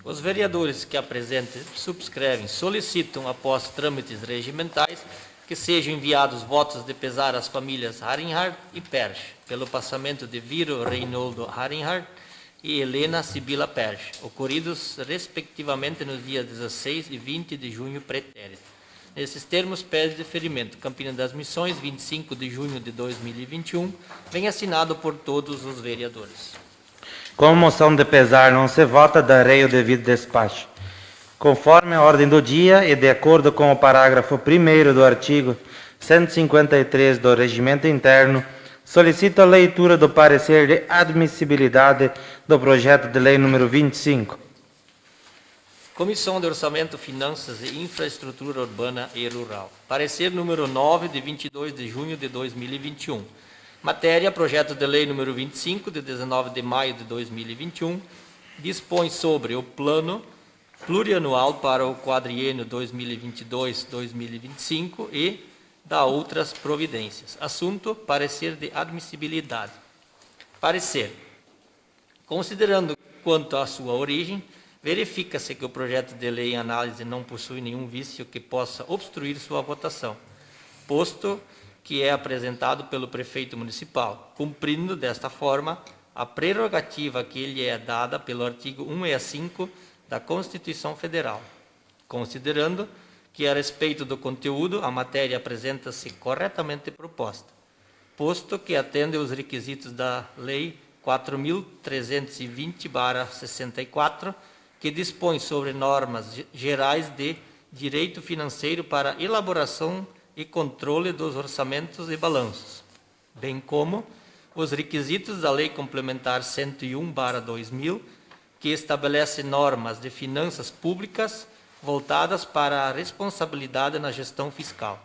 Os vereadores que apresentem, subscrevem, solicitam, após trâmites regimentais, que sejam enviados votos de pesar às famílias Harinhart e Persch, pelo passamento de Viro Reinoldo Harinhart e Helena Sibila Persch, ocorridos respectivamente nos dias 16 e 20 de junho pretérito. Nesses termos, pede deferimento. Campina das Missões, 25 de junho de 2021, vem assinado por todos os vereadores. Como moção de pesar não se vota, darei o devido despacho. Conforme a ordem do dia e de acordo com o parágrafo 1º do artigo 153 do Regimento Interno, solicito a leitura do parecer de admissibilidade do projeto de lei número 25. Comissão de Orçamento, Finanças e Infraestrutura Urbana e Rural. Parecer número 9, de 22 de junho de 2021. Matéria, projeto de lei número 25, de 19 de maio de 2021, dispõe sobre o plano plurianual para o quadriênio 2022-2025 e da outras providências. Assunto, parecer de admissibilidade. Parecer. Considerando quanto à sua origem, verifica-se que o projeto de lei em análise não possui nenhum vício que possa obstruir sua votação, posto que é apresentado pelo prefeito municipal, cumprindo desta forma a prerrogativa que lhe é dada pelo artigo 165 da Constituição Federal, considerando que a respeito do conteúdo a matéria apresenta-se corretamente proposta, posto que atende os requisitos da Lei 4.320/64, que dispõe sobre normas gerais de direito financeiro para elaboração e controle dos orçamentos e balanços, bem como os requisitos da Lei Complementar 101/2000, que estabelece normas de finanças públicas voltadas para a responsabilidade na gestão fiscal.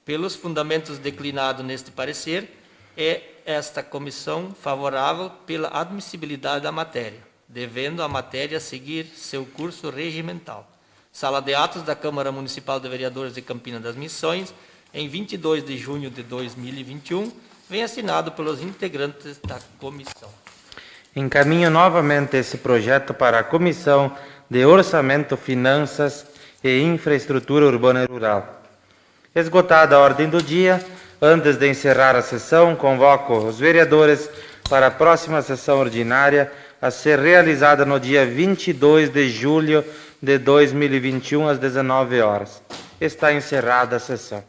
Pelos fundamentos declinados neste parecer, é esta comissão favorável pela admissibilidade da matéria, devendo a matéria seguir seu curso regimental. Sala de Atos da Câmara Municipal de Vereadores de Campina das Missões, em 22 de junho de 2021, vem assinado pelos integrantes da comissão. Encaminho novamente esse projeto para a Comissão de Orçamento, Finanças e Infraestrutura Urbana e Rural. Esgotada a ordem do dia, antes de encerrar a sessão, convoco os vereadores para a próxima sessão ordinária, a ser realizada no dia 22 de julho de 2021, às 19 horas. Está encerrada a sessão.